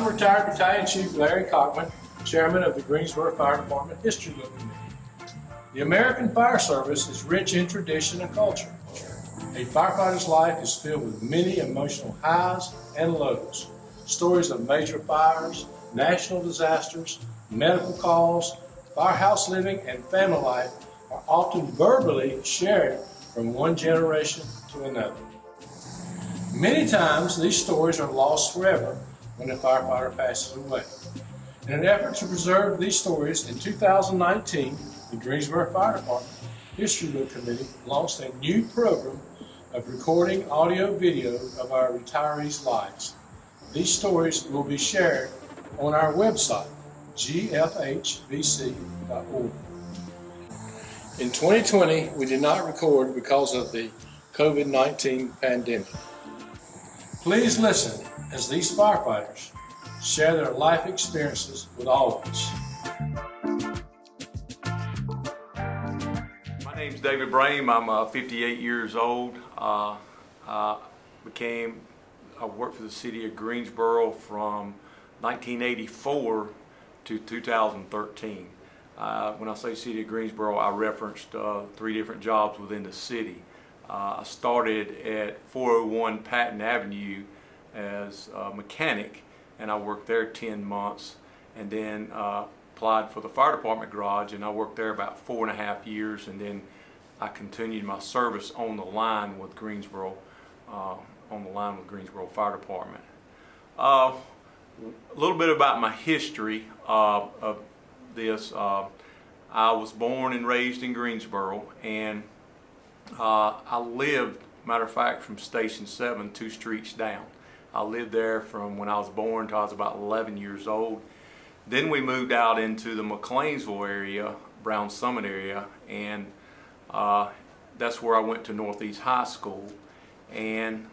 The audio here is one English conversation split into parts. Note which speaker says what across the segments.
Speaker 1: I'm retired Battalion Chief Larry Cockman, Chairman of the Greensboro Fire Department History Book Committee. The American Fire Service is rich in tradition and culture. A firefighter's life is filled with many emotional highs and lows. Stories of major fires, national disasters, medical calls, firehouse living, and family life are often verbally shared from one generation to another. Many times, these stories are lost forever when a firefighter passes away. In an effort to preserve these stories, in 2019, the Greensboro Fire Department History Book Committee launched a new program of recording audio-video of our retirees' lives. These stories will be shared on our website, gfhbc.org. In 2020, we did not record because of the COVID-19 pandemic. Please listen as these firefighters share their life experiences with all of us.
Speaker 2: My name's David Brame. I'm 58 years old. I worked for the city of Greensboro from 1984 to 2013. When I say city of Greensboro, I referenced 3 different jobs within the city. I started at 401 Patton Avenue as a mechanic, and I worked there 10 months, and then applied for the fire department garage, and I worked there about 4.5 years, and then I continued my service on the line with Greensboro, Fire Department. A little bit about my history of this. I was born and raised in Greensboro, and I lived, matter of fact, from Station 7 2 streets down. I lived there from when I was born till I was about 11 years old. Then we moved out into the McLeansville area, Brown Summit area, and that's where I went to Northeast High School. And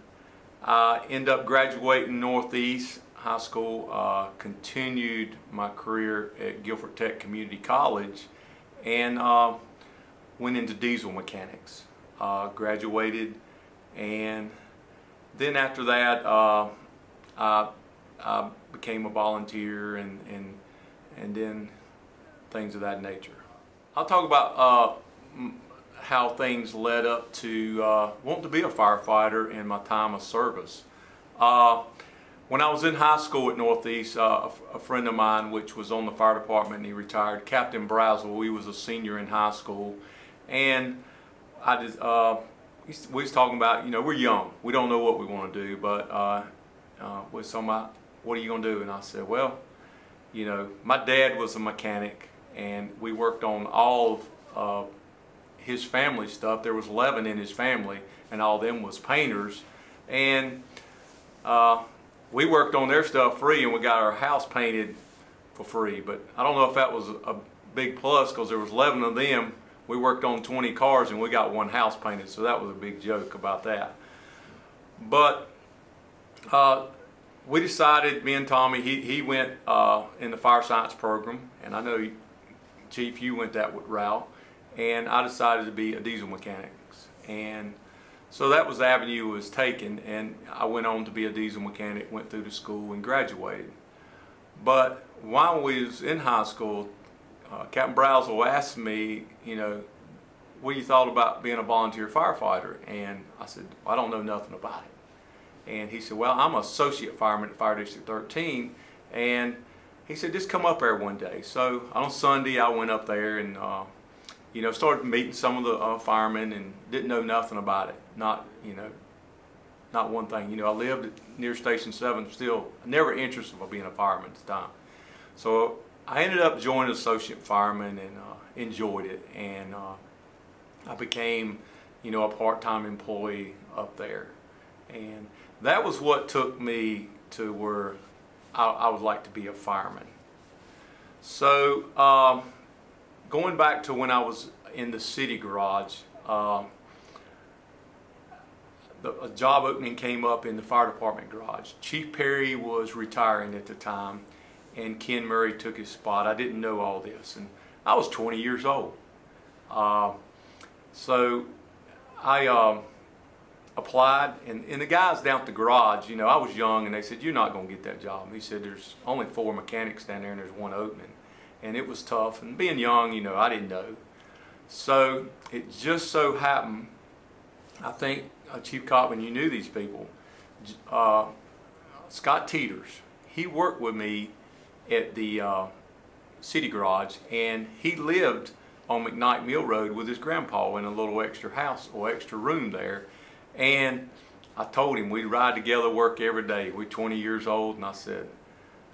Speaker 2: I ended up graduating Northeast High School, continued my career at Guilford Tech Community College, and went into diesel mechanics. Graduated, and then after that I became a volunteer, and then things of that nature. I'll talk about how things led up to wanting to be a firefighter in my time of service. When I was in high school at Northeast, a friend of mine, which was on the fire department, and he retired, Captain Brazel, he was a senior in high school, and we was talking about, we're young, we don't know what we want to do, but we was talking about, what are you going to do? And I said, well, my dad was a mechanic, and we worked on all of his family stuff. There was 11 in his family, and all of them was painters, and we worked on their stuff free, and we got our house painted for free. But I don't know if that was a big plus, because there was 11 of them. We worked on 20 cars, and we got one house painted, so that was a big joke about that. But we decided, me and Tommy, he went in the fire science program, and I know, Chief, you went that route, and I decided to be a diesel mechanic. And so that was the avenue was taken, and I went on to be a diesel mechanic, went through the school, and graduated. But while we was in high school, Captain Brazel asked me, what you thought about being a volunteer firefighter? And I said, I don't know nothing about it. And he said, well, I'm an associate fireman at Fire District 13, and he said, just come up there one day. So on Sunday, I went up there and started meeting some of the firemen, and didn't know nothing about it. Not one thing. I lived near Station 7, still never interested in being a fireman at the time. So I ended up joining associate fireman, and enjoyed it, and I became, a part-time employee up there, and that was what took me to where I would like to be a fireman. So going back to when I was in the city garage, a job opening came up in the fire department garage. Chief Perry was retiring at the time, and Ken Murray took his spot. I didn't know all this, and I was 20 years old. So I applied, and the guys down at the garage, you know, I was young, and they said, "You're not going to get that job." He said, "There's only 4 mechanics down there, and there's one opening." And it was tough, and being young, you know, I didn't know. So it just so happened, I think, Chief Cockman, you knew these people. Scott Teeters, he worked with me at the city garage, and he lived on McKnight Mill Road with his grandpa in a little extra house or extra room there. And I told him we'd ride together, work every day. We're 20 years old, and I said,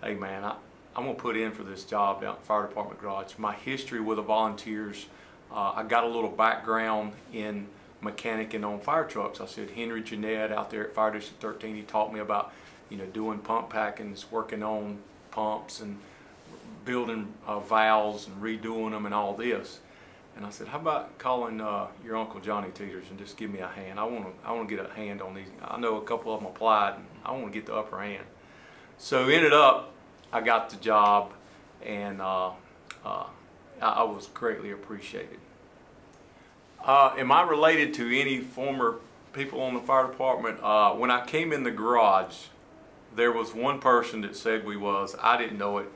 Speaker 2: "Hey man, I'm gonna put in for this job down at the fire department garage." My history with the volunteers, I got a little background in mechanicing on fire trucks. I said, Henry Jeanette out there at Fire District 13, he taught me about, you know, doing pump packings, working on pumps and building valves and redoing them and all this. And I said, "How about calling your Uncle Johnny Teeters and just give me a hand? I want to get a hand on these. I know a couple of them applied, and I want to get the upper hand." So ended up, I got the job, and I was greatly appreciated. Am I related to any former people on the fire department? When I came in the garage, there was one person that said we was. I didn't know it.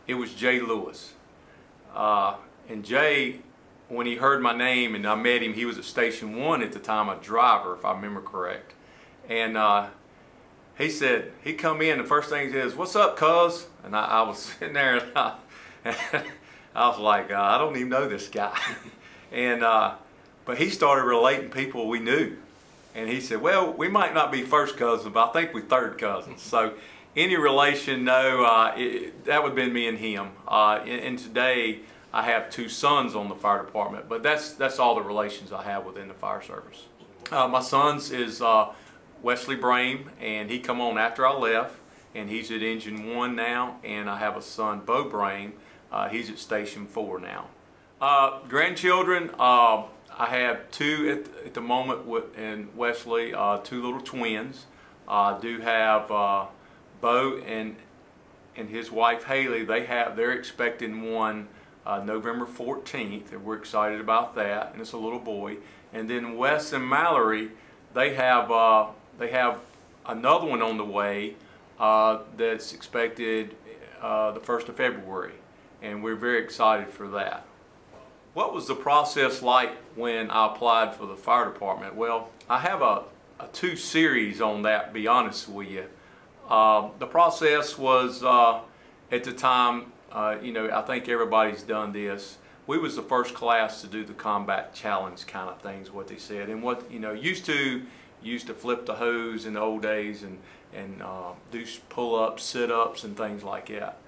Speaker 2: It was Jay Lewis. And Jay, when he heard my name and I met him, he was at Station 1 at the time, a driver, if I remember correct. And he said, he come in, the first thing he says, "What's up, cuz?" And I was sitting there, and I was like, I don't even know this guy. And but he started relating people we knew. And he said, "Well, we might not be first cousins, but I think we're third cousins." So any relation, no, that would have been me and him. And today I have 2 sons on the fire department, but that's all the relations I have within the fire service. My son's is Wesley Brame, and he come on after I left, and he's at Engine 1 now. And I have a son, Bo Brame. He's at Station 4 now. Grandchildren, I have 2 at the moment in Wesley, 2 little twins. I do have Bo and his wife Haley. They're expecting one November 14th, and we're excited about that. And it's a little boy. And then Wes and Mallory, they have another one on the way that's expected the 1st of February, and we're very excited for that. What was the process like when I applied for the fire department? Well, I have a 2 series on that, to be honest with you. The process was at the time, you know, I think everybody's done this. We was the first class to do the combat challenge kind of things, what they said. And what, you know, used to flip the hose in the old days and do pull-ups, sit-ups, and things like that.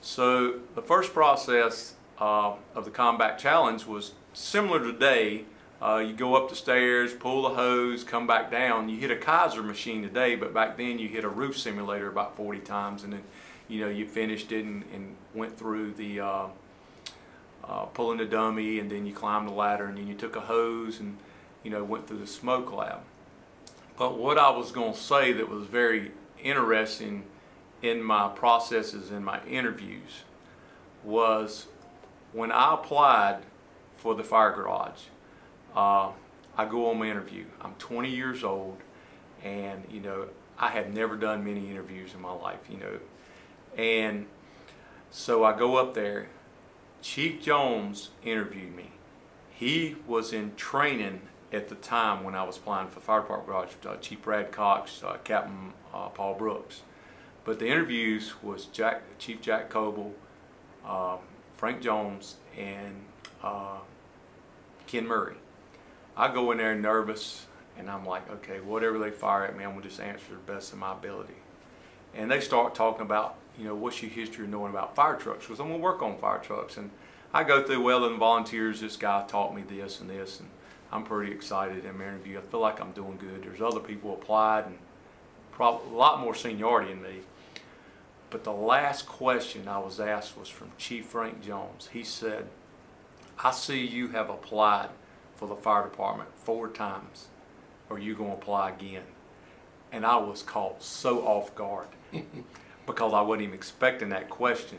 Speaker 2: So the first process of the combat challenge was similar today. You go up the stairs, pull the hose, come back down. You hit a Kaiser machine today, but back then you hit a roof simulator about 40 times, and then, you know, you finished it and went through the pulling the dummy, and then you climbed the ladder, and then you took a hose and, you know, went through the smoke lab. But what I was going to say that was very interesting in my processes in my interviews was when I applied for the fire garage. I go on my interview. I'm 20 years old, and, you know, I had never done many interviews in my life, you know. And so I go up there. Chief Jones interviewed me. He was in training at the time when I was applying for the fire department garage, Chief Brad Cox, Captain Paul Brooks. But the interviews was Chief Jack Coble, Frank Jones, and Ken Murray. I go in there nervous, and I'm like, okay, whatever they fire at me, I'm gonna just answer the best of my ability. And they start talking about, you know, what's your history of knowing about fire trucks? Because I'm gonna work on fire trucks. And I go through, well, in volunteers, this guy taught me this and this, and I'm pretty excited in my interview. I feel like I'm doing good. There's other people applied, and probably a lot more seniority than me. But the last question I was asked was from Chief Frank Jones. He said, "I see you have applied for the fire department 4 times. Are you going to apply again?" And I was caught so off guard because I wasn't even expecting that question.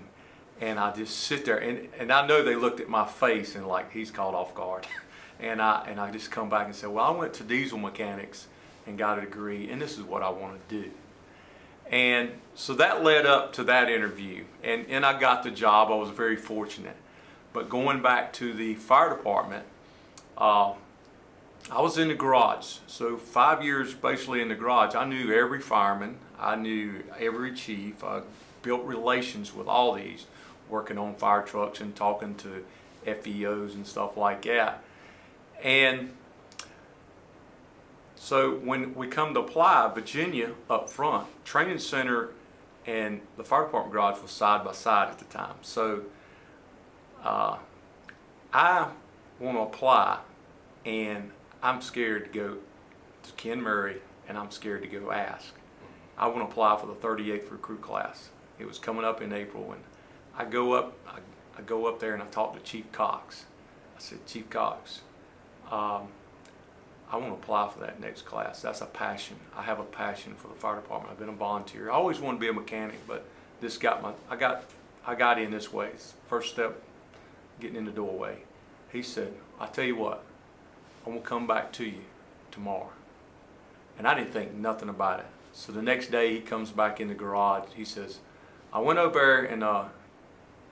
Speaker 2: And I just sit there, and I know they looked at my face and like, he's caught off guard. And I just come back and said, well, I went to diesel mechanics, and got a degree, and this is what I want to do. And so that led up to that interview, and I got the job. I was very fortunate. But going back to the fire department, I was in the garage. So 5 years basically in the garage. I knew every fireman. I knew every chief. I built relations with all these, working on fire trucks and talking to FEOs and stuff like that. And so when we come to apply, Virginia up front, training center and the fire department garage was side by side at the time. So I want to apply, and I'm scared to go to Ken Murray, and I'm scared to go ask. I want to apply for the 38th recruit class. It was coming up in April, and I go up there and I talk to Chief Cox. I said, Chief Cox, I want to apply for that next class. That's a passion. I have a passion for the fire department. I've been a volunteer. I always wanted to be a mechanic, but this I got in this way. First step, getting in the doorway. He said, I tell you what, I'm gonna come back to you tomorrow. And I didn't think nothing about it. So the next day he comes back in the garage. He says, I went over there, and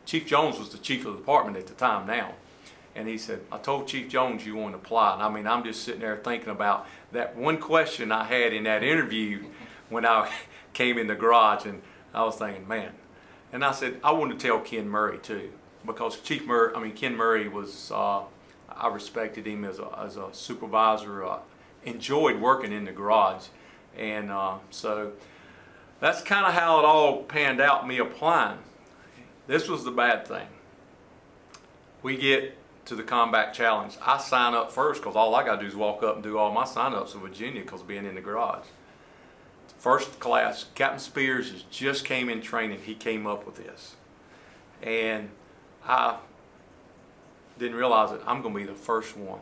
Speaker 2: Chief Jones was the chief of the department at the time now. And he said, I told Chief Jones you want to apply. And I mean, I'm just sitting there thinking about that one question I had in that interview when I came in the garage, and I was thinking, man. And I said, I wanted to tell Ken Murray too, because Ken Murray was, I respected him as a supervisor, enjoyed working in the garage. And so that's kind of how it all panned out, me applying. This was the bad thing. We get to the combat challenge. I sign up first because all I got to do is walk up and do all my sign-ups in Virginia because of being in the garage. First class, Captain Spears just came in training. He came up with this. And I didn't realize that I'm going to be the first one.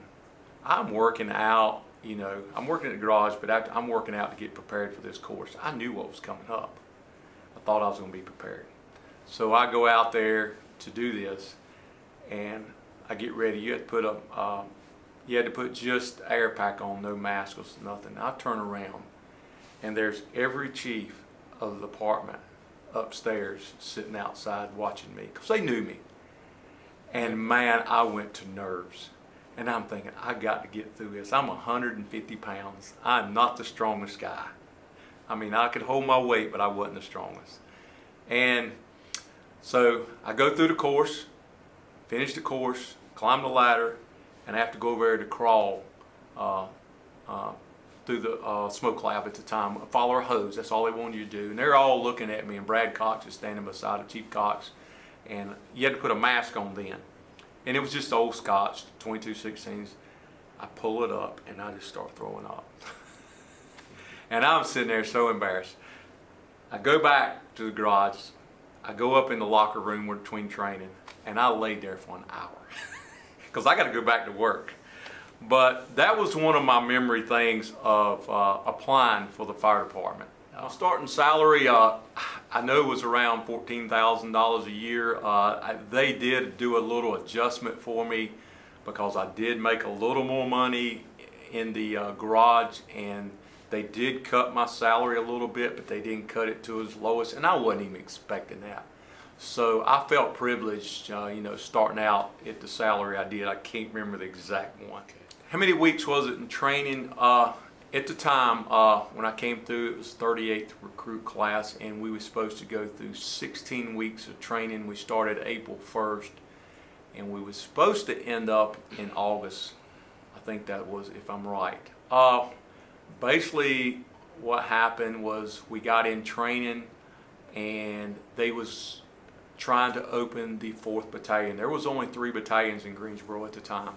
Speaker 2: I'm working out, I'm working in the garage, but I'm working out to get prepared for this course. I knew what was coming up. I thought I was going to be prepared. So I go out there to do this, and I get ready. You had to put just air pack on, no mask or nothing. I turn around, and there's every chief of the department upstairs sitting outside watching me because they knew me. And man, I went to nerves. And I'm thinking, I got to get through this. I'm 150 pounds. I'm not the strongest guy. I mean, I could hold my weight, but I wasn't the strongest. And so I go through the course, finish the course, climb the ladder, and I have to go over there to crawl through the smoke lab at the time. Follow a hose, that's all they wanted you to do. And they're all looking at me, and Brad Cox is standing beside Chief Cox. And you had to put a mask on then. And it was just old Scotch, 2216s. I pull it up, and I just start throwing up. And I'm sitting there so embarrassed. I go back to the garage. I go up in the locker room between training, and I laid there for an hour because I got to go back to work. But that was one of my memory things of applying for the fire department. Starting salary, I know it was around $14,000 a year. They did do a little adjustment for me because I did make a little more money in the garage, and they did cut my salary a little bit, but they didn't cut it to its lowest, and I wasn't even expecting that. So I felt privileged, starting out at the salary I did. I can't remember the exact one. How many weeks was it in training? At the time, when I came through, it was 38th recruit class, and we were supposed to go through 16 weeks of training. We started April 1st, and we were supposed to end up in August. I think that was, if I'm right. Basically, what happened was we got in training, and they was trying to open the 4th Battalion. There was only 3 battalions in Greensboro at the time,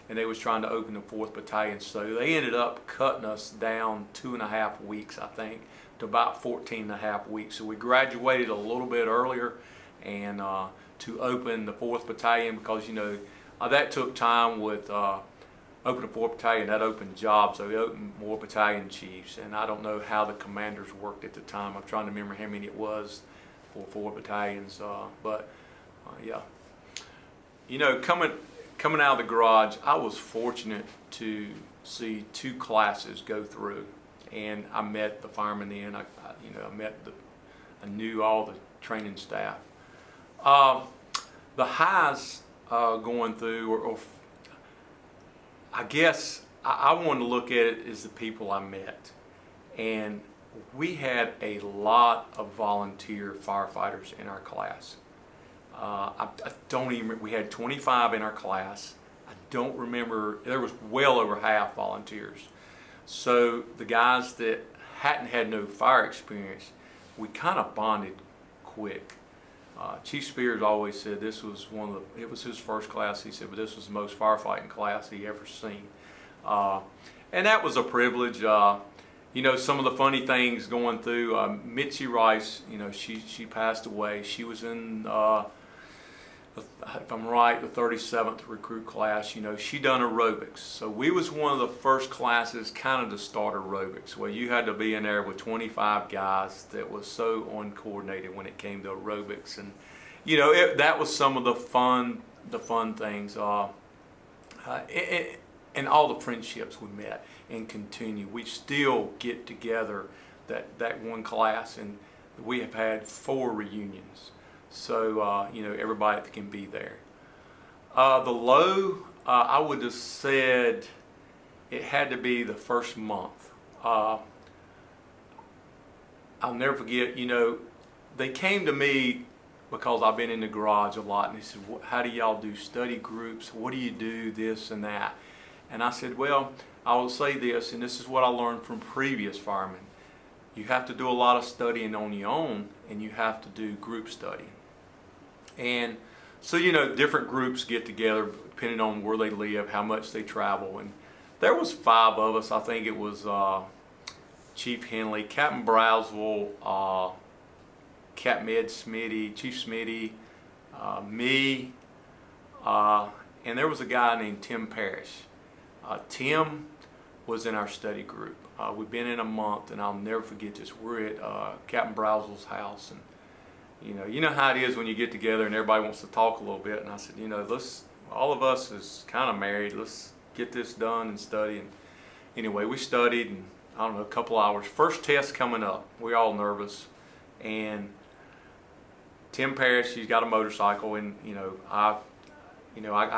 Speaker 2: and they was trying to open the 4th Battalion. So they ended up cutting us down 2.5 weeks, I think, to about 14.5 weeks. So we graduated a little bit earlier, and to open the 4th Battalion, because that took time with opening the 4th Battalion. That opened jobs, so we opened more battalion chiefs, and I don't know how the commanders worked at the time. I'm trying to remember how many it was for 4 battalions, yeah. Coming out of the garage, I was fortunate to see 2 classes go through. and I met the firemen then. I knew all the training staff. The highs going through, or I guess I wanted to look at it as the people I met, and we had a lot of volunteer firefighters in our class. I don't even, we had 25 in our class. I don't remember, there was well over half volunteers. So the guys that hadn't had no fire experience, we kind of bonded quick. Chief Spears always said this was it was his first class, he said, but this was the most firefighting class he ever seen. And that was a privilege. You know, some of the funny things going through, Mitzi Rice, you know, she passed away. She was in, if I'm right, the 37th recruit class. You know, she done aerobics. So we was one of the first classes kind of to start aerobics, where you had to be in there with 25 guys that was so uncoordinated when it came to aerobics. And, you know, that was some of the fun things. And all the friendships we met and continue. We still get together, that one class, and we have had 4 reunions. So, you know, everybody can be there. The low, I would have said it had to be the first month. I'll never forget, you know, they came to me because I've been in the garage a lot, and they said, how do y'all do study groups? What do you do, this and that? And I said, well, I will say this, and this is what I learned from previous firemen. You have to do a lot of studying on your own, and you have to do group studying. And so, you know, different groups get together depending on where they live, how much they travel. And there was 5 of us. I think it was Chief Henley, Captain Browsville, Captain Ed Smitty, Chief Smitty, me, and there was a guy named Tim Parrish. Tim was in our study group. We've been in a month, and I'll never forget this. We're at Captain Browsville's house, and you know how it is when you get together and everybody wants to talk a little bit. And I said, you know, all of us is kind of married. Let's get this done and study. And anyway, we studied, and I don't know, a couple hours. First test coming up. We're all nervous, and Tim Parrish, he's got a motorcycle, and I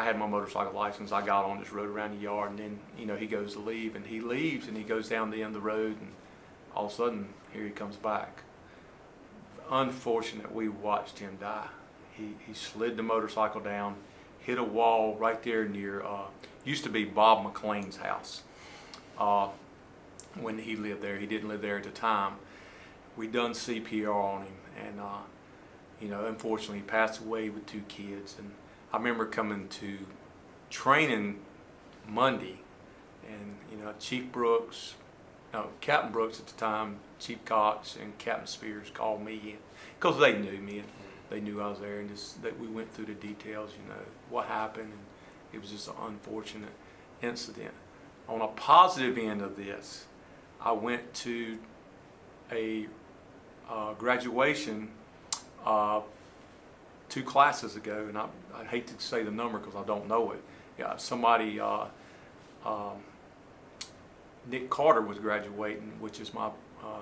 Speaker 2: had my motorcycle license. I got on, just rode around the yard, and then, he goes to leave, and he leaves, and he goes down the end of the road, and all of a sudden, here he comes back. Unfortunate, we watched him die. He slid the motorcycle down, hit a wall right there near, used to be Bob McLean's house. When he lived there, he didn't live there at the time. We done CPR on him, and unfortunately, he passed away with 2 kids. And I remember coming to training Monday, and Captain Brooks at the time, Chief Cox, and Captain Spears called me in because they knew me, and they knew I was there, and that we went through the details, what happened, and it was just an unfortunate incident. On a positive end of this, I went to a graduation 2 classes ago, and I hate to say the number because I don't know it. Yeah, somebody, Nick Carter was graduating, which is my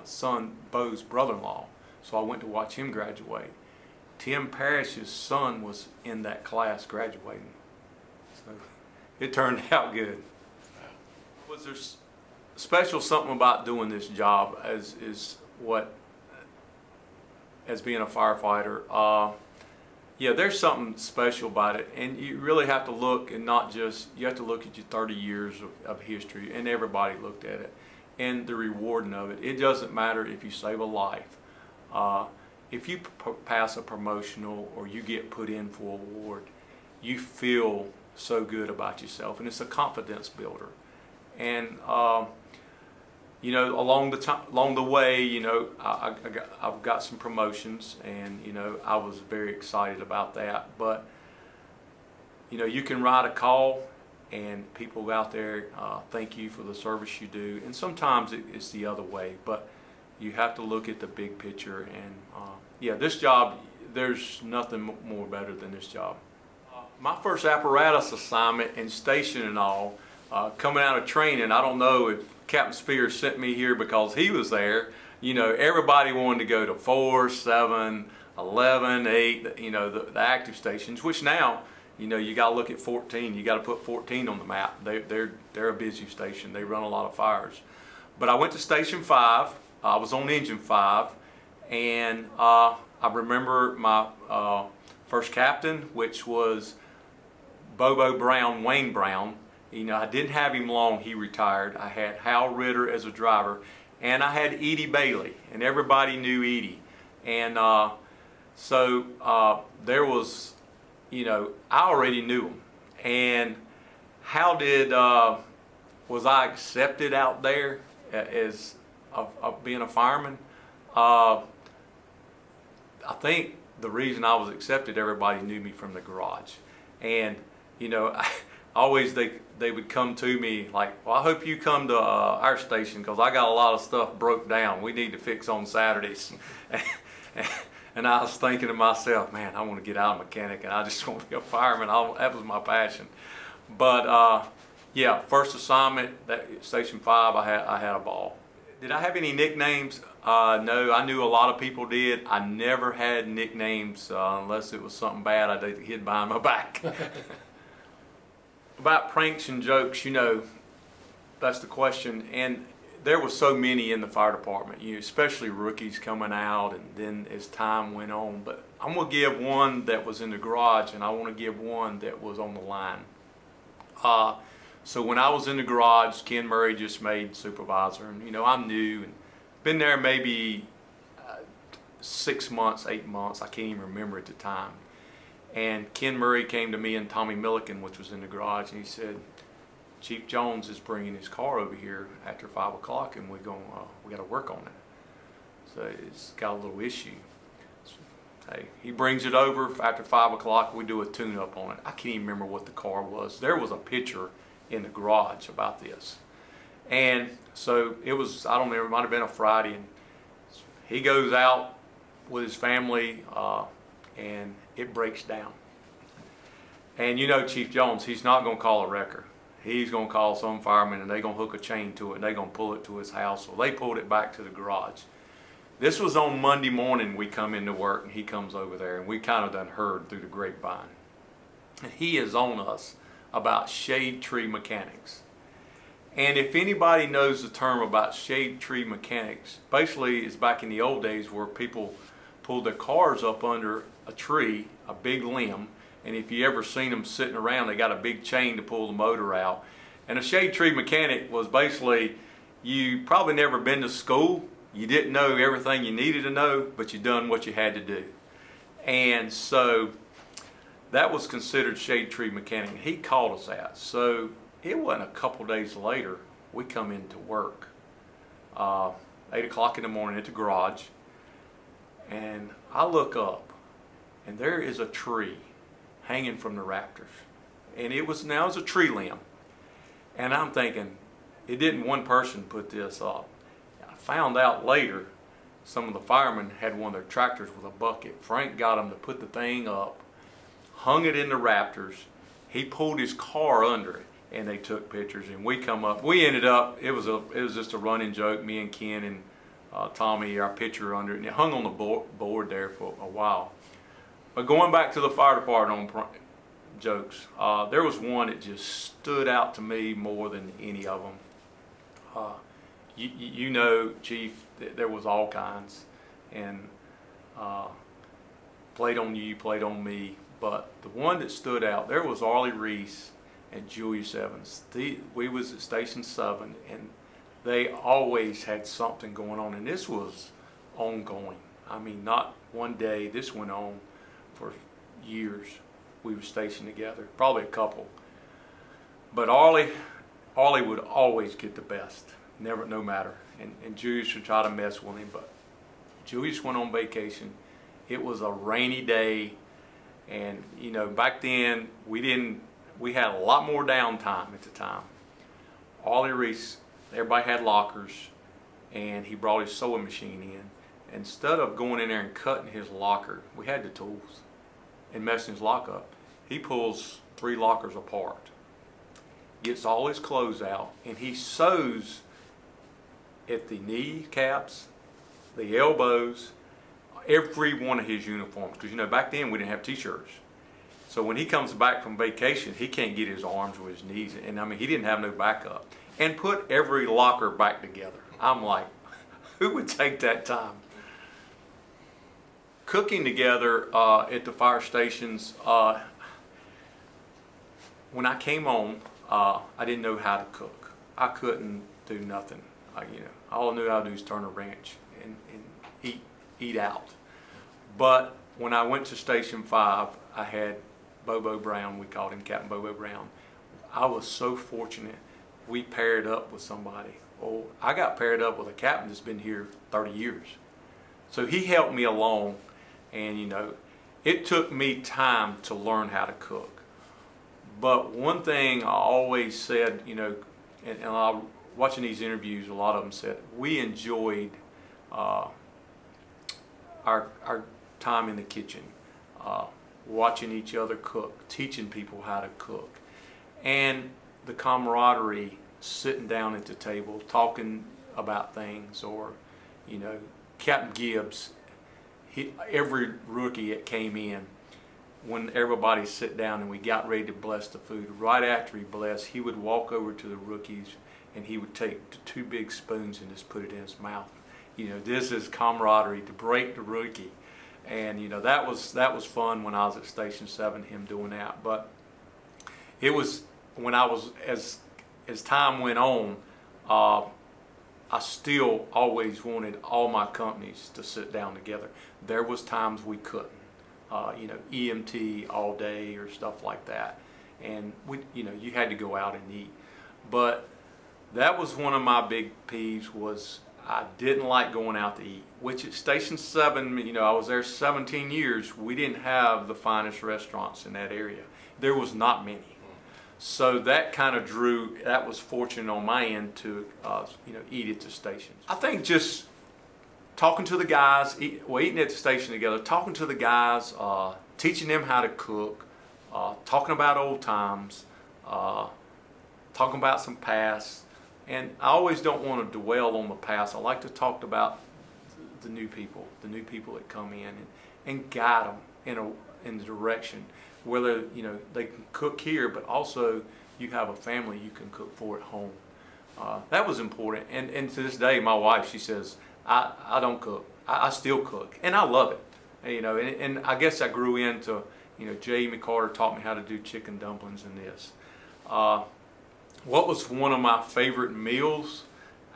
Speaker 2: son Bo's brother-in-law. So I went to watch him graduate. Tim Parrish's son was in that class graduating. So it turned out good. Was there special something about doing this job as being a firefighter? Yeah, there's something special about it, and you really have to look, and not just, you have to look at your 30 years of history, and everybody looked at it, and the rewarding of it. It doesn't matter if you save a life. If you pass a promotional or you get put in for an award, you feel so good about yourself, and it's a confidence builder. And along the way, I've got some promotions, and I was very excited about that. But you can write a call, and people out there thank you for the service you do, and sometimes it's the other way. But you have to look at the big picture, and this job, there's nothing more better than this job. My first apparatus assignment and station and all, coming out of training, I don't know if Captain Spears sent me here because he was there. You know, everybody wanted to go to 4, 7, 11, 8, you know, the active stations, which now, you know, you got to look at 14. You got to put 14 on the map. They're a busy station. They run a lot of fires. But I went to Station 5. I was on Engine 5, and I remember my first captain, which was Bobo Brown, Wayne Brown. You know, I didn't have him long. He retired. I had Hal Ritter as a driver, and I had Edie Bailey, and everybody knew Edie. And so there was, you know, I already knew him. And how did, was I accepted out there as of being a fireman? I think the reason I was accepted, everybody knew me from the garage. And, you know, always they would come to me like, well, I hope you come to our station because I got a lot of stuff broke down. We need to fix on Saturdays. And I was thinking to myself, man, I want to get out of mechanic and I just want to be a fireman. That was my passion. But yeah, first assignment, Station 5, I had a ball. Did I have any nicknames? No, I knew a lot of people did. I never had nicknames unless it was something bad I hid behind my back. About pranks and jokes, you know, that's the question. And there were so many in the fire department, you know, especially rookies coming out, and then as time went on. But I'm going to give one that was in the garage, and I want to give one that was on the line. So when I was in the garage, Ken Murray just made supervisor, and you know, I'm new and been there maybe 6 months, 8 months. I can't even remember at the time. And Ken Murray came to me and Tommy Milliken, which was in the garage, and he said, Chief Jones is bringing his car over here after 5 o'clock, and we got to work on it. So it's got a little issue. So, hey, he brings it over after 5 o'clock. We do a tune-up on it. I can't even remember what the car was. There was a picture in the garage about this, and so it was. I don't know. It might have been a Friday, and he goes out with his family, and it breaks down. And you know, Chief Jones, he's not going to call a wrecker. He's going to call some fireman, and they're going to hook a chain to it, and they're going to pull it to his house. So they pulled it back to the garage. This was on Monday morning. We come into work, and he comes over there, and we kind of done heard through the grapevine. And he is on us about shade tree mechanics. And if anybody knows the term about shade tree mechanics, basically it's back in the old days where people pulled their cars up under a tree, a big limb, and if you ever seen them sitting around, they got a big chain to pull the motor out. And a shade tree mechanic was basically, you probably never been to school, you didn't know everything you needed to know, but you done what you had to do. And so that was considered shade tree mechanic. He called us that. So it wasn't a couple days later, we come into work. 8 o'clock in the morning at the garage, and I look up, and there is a tree hanging from the rafters. And it was a tree limb. And I'm thinking, it didn't one person put this up. I found out later, some of the firemen had one of their tractors with a bucket. Frank got them to put the thing up, hung it in the rafters. He pulled his car under it, and they took pictures. And we come up. We ended up. It was just a running joke. Me and Ken and Tommy, our picture under it, and it hung on the board there for a while. But going back to the fire department on jokes, there was one that just stood out to me more than any of them. You know, Chief, there was all kinds, and played on you, played on me. But the one that stood out, there was Arlie Reese and Julius Evans. We was at Station 7, and they always had something going on, and this was ongoing. I mean, not one day. This went on for years. We were stationed together, probably a couple. But Arlie would always get the best, no matter. And Julius would try to mess with him, but Julius went on vacation. It was a rainy day. And you know, back then we had a lot more downtime at the time. Arlie Reese, everybody had lockers, and he brought his sewing machine in. Instead of going in there and cutting his locker, we had the tools, and messing his lock up, he pulls 3 lockers apart, gets all his clothes out, and he sews at the knee caps, the elbows, every one of his uniforms. Because, you know, back then we didn't have t-shirts. So when he comes back from vacation, he can't get his arms or his knees. And I mean, he didn't have no backup. And put every locker back together. I'm like, who would take that time? Cooking together at the fire stations, when I came on, I didn't know how to cook. I couldn't do nothing. You know, all I knew how to do was turn a wrench and eat out. But when I went to Station 5, I had Bobo Brown, we called him Captain Bobo Brown. I was so fortunate we paired up with somebody. Oh, I got paired up with a captain that's been here 30 years. So he helped me along, and you know, it took me time to learn how to cook. But one thing I always said, you know, and I watching these interviews, a lot of them said we enjoyed our time in the kitchen, watching each other cook, teaching people how to cook, and the camaraderie, sitting down at the table, talking about things, or, you know, Captain Gibbs, every rookie that came in, when everybody sit down and we got ready to bless the food, right after he blessed, he would walk over to the rookies and he would take 2 big spoons and just put it in his mouth. You know, this is camaraderie to break the rookie. And you know, that was fun when I was at Station 7, him doing that. But it was when I was, as time went on, I still always wanted all my companies to sit down together. There was times we couldn't, you know, EMT all day or stuff like that, and you know, you had to go out and eat. But that was one of my big peeves, was I didn't like going out to eat, which at Station 7, you know, I was there 17 years, we didn't have the finest restaurants in that area. There was not many. So that kind of that was fortunate on my end to, you know, eat at the stations. I think just talking to the guys, eating at the station together, talking to the guys, teaching them how to cook, talking about old times, talking about some past. And I always don't want to dwell on the past. I like to talk about the new people that come in, and guide them in the direction. Whether, you know, they can cook here, but also you have a family you can cook for at home. That was important. And to this day, my wife, she says, I don't cook. I still cook, and I love it. You know, and I guess I grew into, you know, J.E. McCarter taught me how to do chicken dumplings and this. What was one of my favorite meals?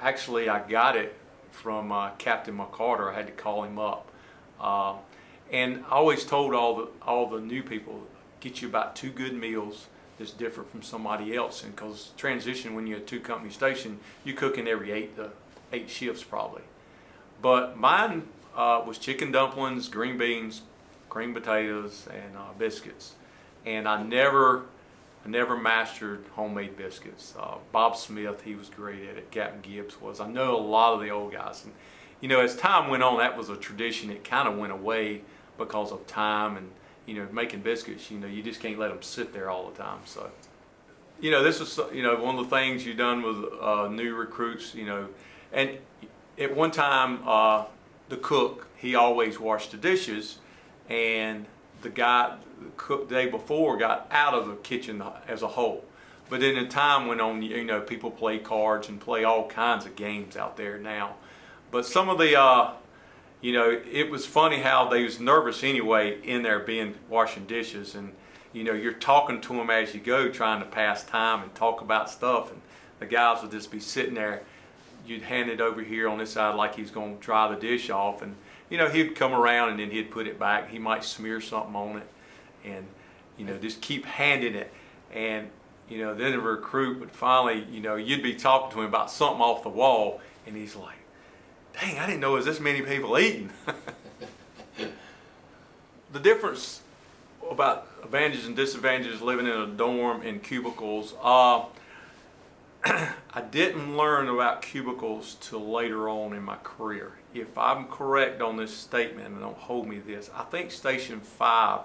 Speaker 2: Actually, I got it from Captain McCarter. I had to call him up. And I always told all the new people, get you about 2 good meals that's different from somebody else. And because transition, when you're at 2-company station, you're cooking every 8 shifts probably. But mine was chicken dumplings, green beans, cream potatoes, and biscuits. And I never mastered homemade biscuits. Bob Smith, he was great at it. Captain Gibbs was. I know a lot of the old guys. And you know, as time went on, that was a tradition. It kind of went away because of time, and you know, making biscuits, you know, you just can't let them sit there all the time. So, you know, this is, you know, one of the things you've done with new recruits, you know, and at one time, the cook, he always washed the dishes, and the cook the day before got out of the kitchen as a whole. But then as time went on, you know, people play cards and play all kinds of games out there now. But some of the, you know, it was funny how they was nervous anyway in there washing dishes, and you know, you're talking to them as you go, trying to pass time and talk about stuff, and the guys would just be sitting there. You'd hand it over here on this side like he's going to dry the dish off, and you know, he'd come around and then he'd put it back. He might smear something on it, and you know, just keep handing it. And you know, then the recruit would finally, you know, you'd be talking to him about something off the wall, and he's like, dang, I didn't know there was this many people eating. The difference about advantages and disadvantages living in a dorm and cubicles, I didn't learn about cubicles till later on in my career. If I'm correct on this statement, and don't hold me to this, I think Station 5,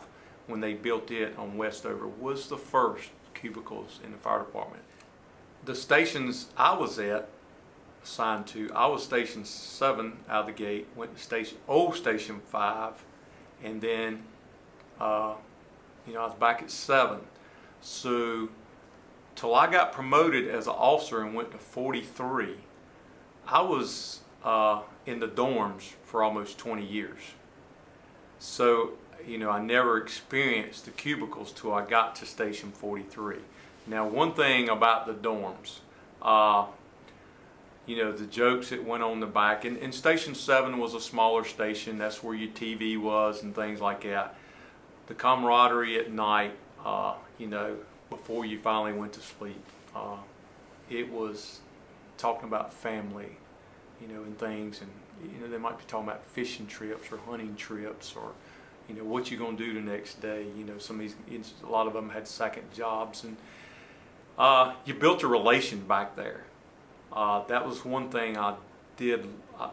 Speaker 2: when they built it on Westover, was the first cubicles in the fire department. The stations I was at, assigned to. I was Station 7 out of the gate, went to Station 5, and then I was back at 7. So till I got promoted as an officer and went to 43, I was in the dorms for almost 20 years. So I never experienced the cubicles till I got to Station 43. Now, one thing about the dorms, the jokes that went on the back, and Station 7 was a smaller station. That's where your TV was and things like that. The camaraderie at night, before you finally went to sleep, it was talking about family, and things, and they might be talking about fishing trips or hunting trips, or what you're going to do the next day. Some of these, a lot of them had second jobs, and you built a relation back there. That was one thing I did.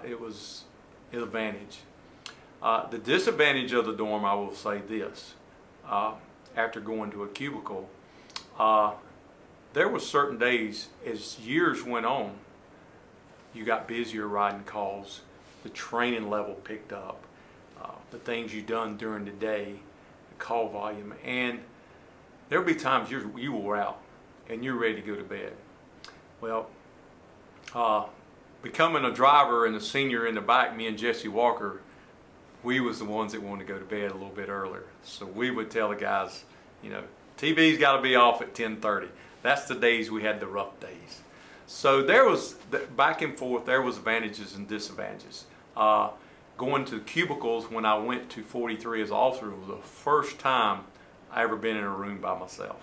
Speaker 2: It was an advantage. The disadvantage of the dorm, I will say this: after going to a cubicle, there were certain days, as years went on, you got busier riding calls, the training level picked up, the things you done during the day, the call volume, and there'll be times you were out and you're ready to go to bed. Well, becoming a driver and a senior in the back, me and Jesse Walker, we was the ones that wanted to go to bed a little bit earlier. So we would tell the guys, TV's got to be off at 10:30. That's the days we had the rough days. So there was, back and forth, there was advantages and disadvantages. Going to the cubicles when I went to 43 as an officer was the first time I ever been in a room by myself.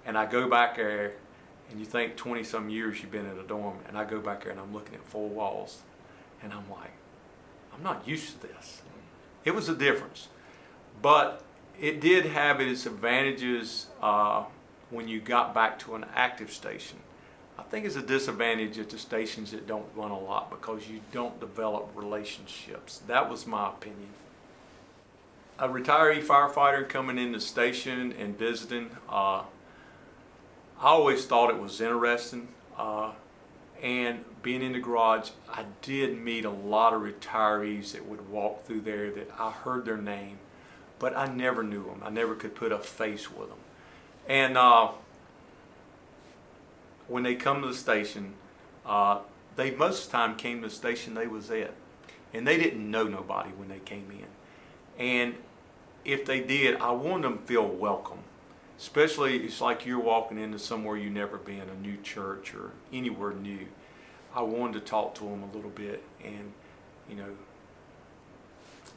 Speaker 2: And I go back there, and you think 20-some years you've been in a dorm, and I go back there and I'm looking at 4 walls, and I'm like, I'm not used to this. It was a difference. But it did have its advantages when you got back to an active station. I think it's a disadvantage at the stations that don't run a lot because you don't develop relationships. That was my opinion. A retiree firefighter coming in the station and visiting, I always thought it was interesting. And being in the garage, I did meet a lot of retirees that would walk through there that I heard their name, but I never knew them. I never could put a face with them. And when they come to the station, they most of the time came to the station they was at, and they didn't know nobody when they came in. And if they did, I wanted them to feel welcome. Especially, it's like you're walking into somewhere you've never been, a new church or anywhere new. I wanted to talk to them a little bit and,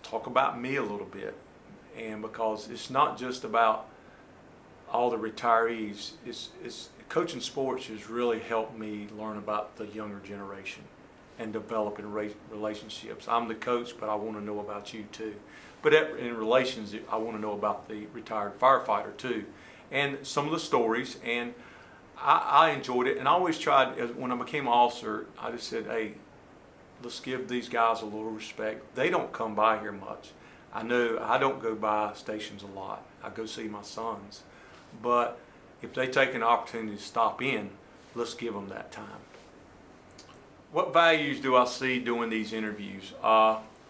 Speaker 2: talk about me a little bit. And because it's not just about all the retirees, it's coaching sports has really helped me learn about the younger generation and developing relationships. I'm the coach, but I want to know about you too. But in relations, I want to know about the retired firefighter too, and some of the stories. And I enjoyed it, and I always tried, when I became an officer, I just said, hey, let's give these guys a little respect. They don't come by here much. I know I don't go by stations a lot. I go see my sons. But if they take an opportunity to stop in, let's give them that time. What values do I see doing these interviews?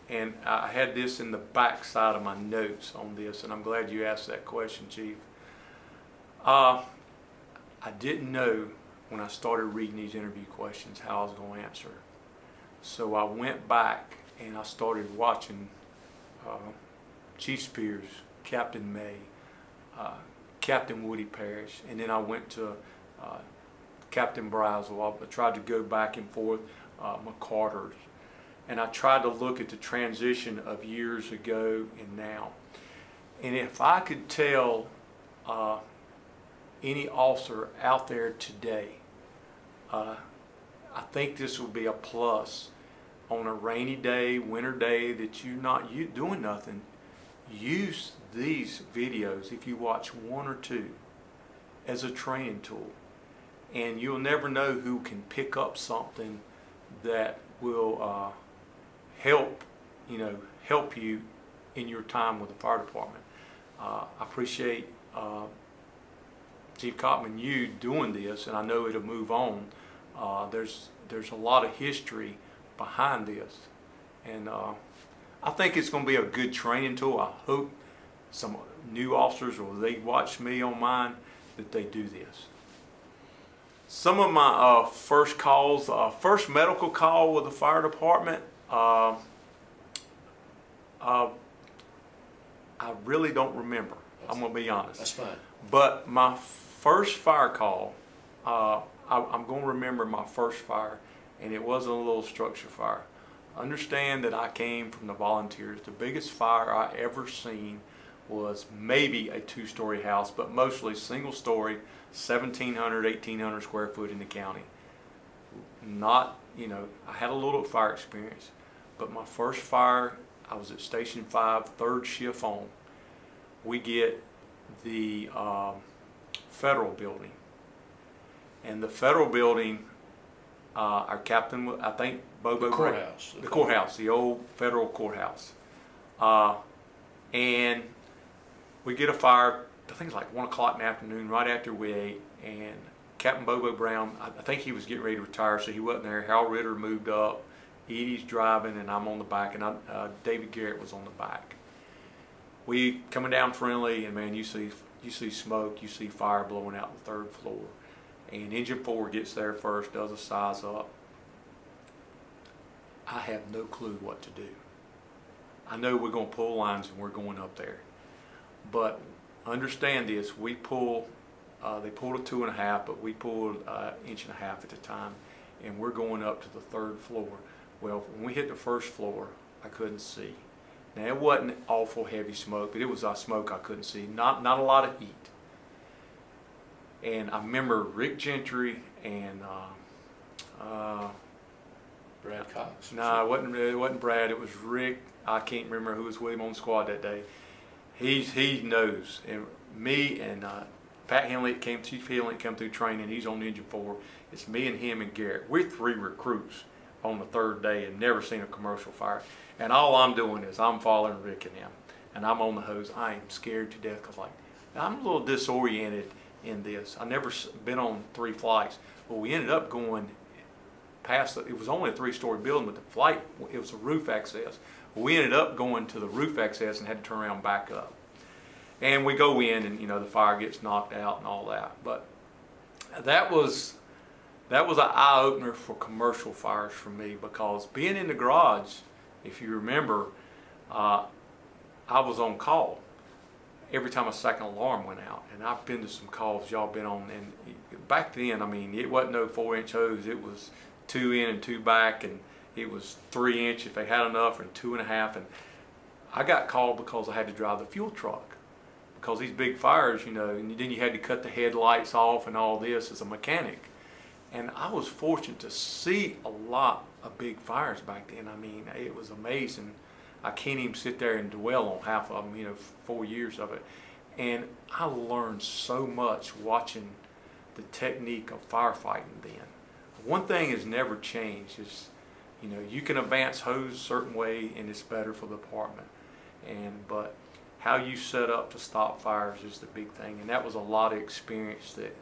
Speaker 2: And I had this in the back side of my notes on this, and I'm glad you asked that question, Chief. I didn't know when I started reading these interview questions how I was going to answer. So I went back and I started watching Chief Spears, Captain May, Captain Woody Parrish, and then I went to Captain Brazel. I tried to go back and forth, McCarter's, and I tried to look at the transition of years ago and now. And if I could tell any officer out there today, I think this would be a plus on a rainy day, winter day that you're not doing nothing. Use these videos, if you watch 1 or 2, as a training tool, and you'll never know who can pick up something that will help you in your time with the fire department. I appreciate Chief Cottman, you doing this, and I know it'll move on. There's there's a lot of history behind this, and I think it's going to be a good training tool. I hope some new officers, or they watch me on mine, that they do this. Some of my first calls, first medical call with the fire department, I really don't remember. I'm going to be honest.
Speaker 1: That's fine.
Speaker 2: But my first fire call, I'm going to remember my first fire, and it wasn't a little structure fire. Understand that I came from the volunteers. The biggest fire I ever seen was maybe a 2-story house, but mostly single story, 1,700, 1,800 square foot in the county. Not, I had a little fire experience, but my first fire, I was at Station 5, 3rd shift on. We get the federal building, and the federal building, our captain, I think Bobo,
Speaker 1: the courthouse,
Speaker 2: the courthouse, the old federal courthouse, and we get a fire. I think it's like 1 o'clock in the afternoon, right after we ate, and Captain Bobo Brame, I think he was getting ready to retire, so he wasn't there. Hal Ritter moved up, Edie's driving, and I'm on the back, and David Garrett was on the back. We coming down friendly, and man, you see smoke, you see fire blowing out the 3rd floor, and Engine 4 gets there first, does a size up. I have no clue what to do. I know we're going to pull lines and we're going up there, but understand this: we pull. They pulled a 2.5, but we pulled 1.5 inches at the time, and we're going up to the 3rd floor. Well, when we hit the 1st floor, I couldn't see. Now, it wasn't awful heavy smoke, but it was smoke I couldn't see. Not a lot of heat. And I remember Rick Gentry and
Speaker 1: Brad Cox.
Speaker 2: no, it wasn't Brad. It was Rick. I can't remember who was with him on the squad that day. He knows. And me and Pat Henley, Chief Henley, come through training. He's on Engine 4. It's me and him and Garrett. We're 3 recruits on the 3rd day and never seen a commercial fire. And all I'm doing is I'm following Rick and him, and I'm on the hose. I am scared to death because I'm a little disoriented in this. I never been on 3 flights. Well, we ended up going past it was only a 3-story building, but the flight, it was a roof access. We ended up going to the roof access and had to turn around and back up. And we go in, and the fire gets knocked out and all that. But that was an eye-opener for commercial fires for me, because being in the garage, if you remember, I was on call every time a second alarm went out. And I've been to some calls y'all been on, and back then, it wasn't no 4-inch hose. It was 2 in and 2 back, and it was 3 inch if they had enough, and 2.5. And I got called because I had to drive the fuel truck, because these big fires, and then you had to cut the headlights off and all this as a mechanic. And I was fortunate to see a lot of big fires back then. It was amazing. I can't even sit there and dwell on half of them, 4 years of it. And I learned so much watching the technique of firefighting then. One thing has never changed is, you can advance hose a certain way and it's better for the department. But how you set up to stop fires is the big thing. And that was a lot of experience that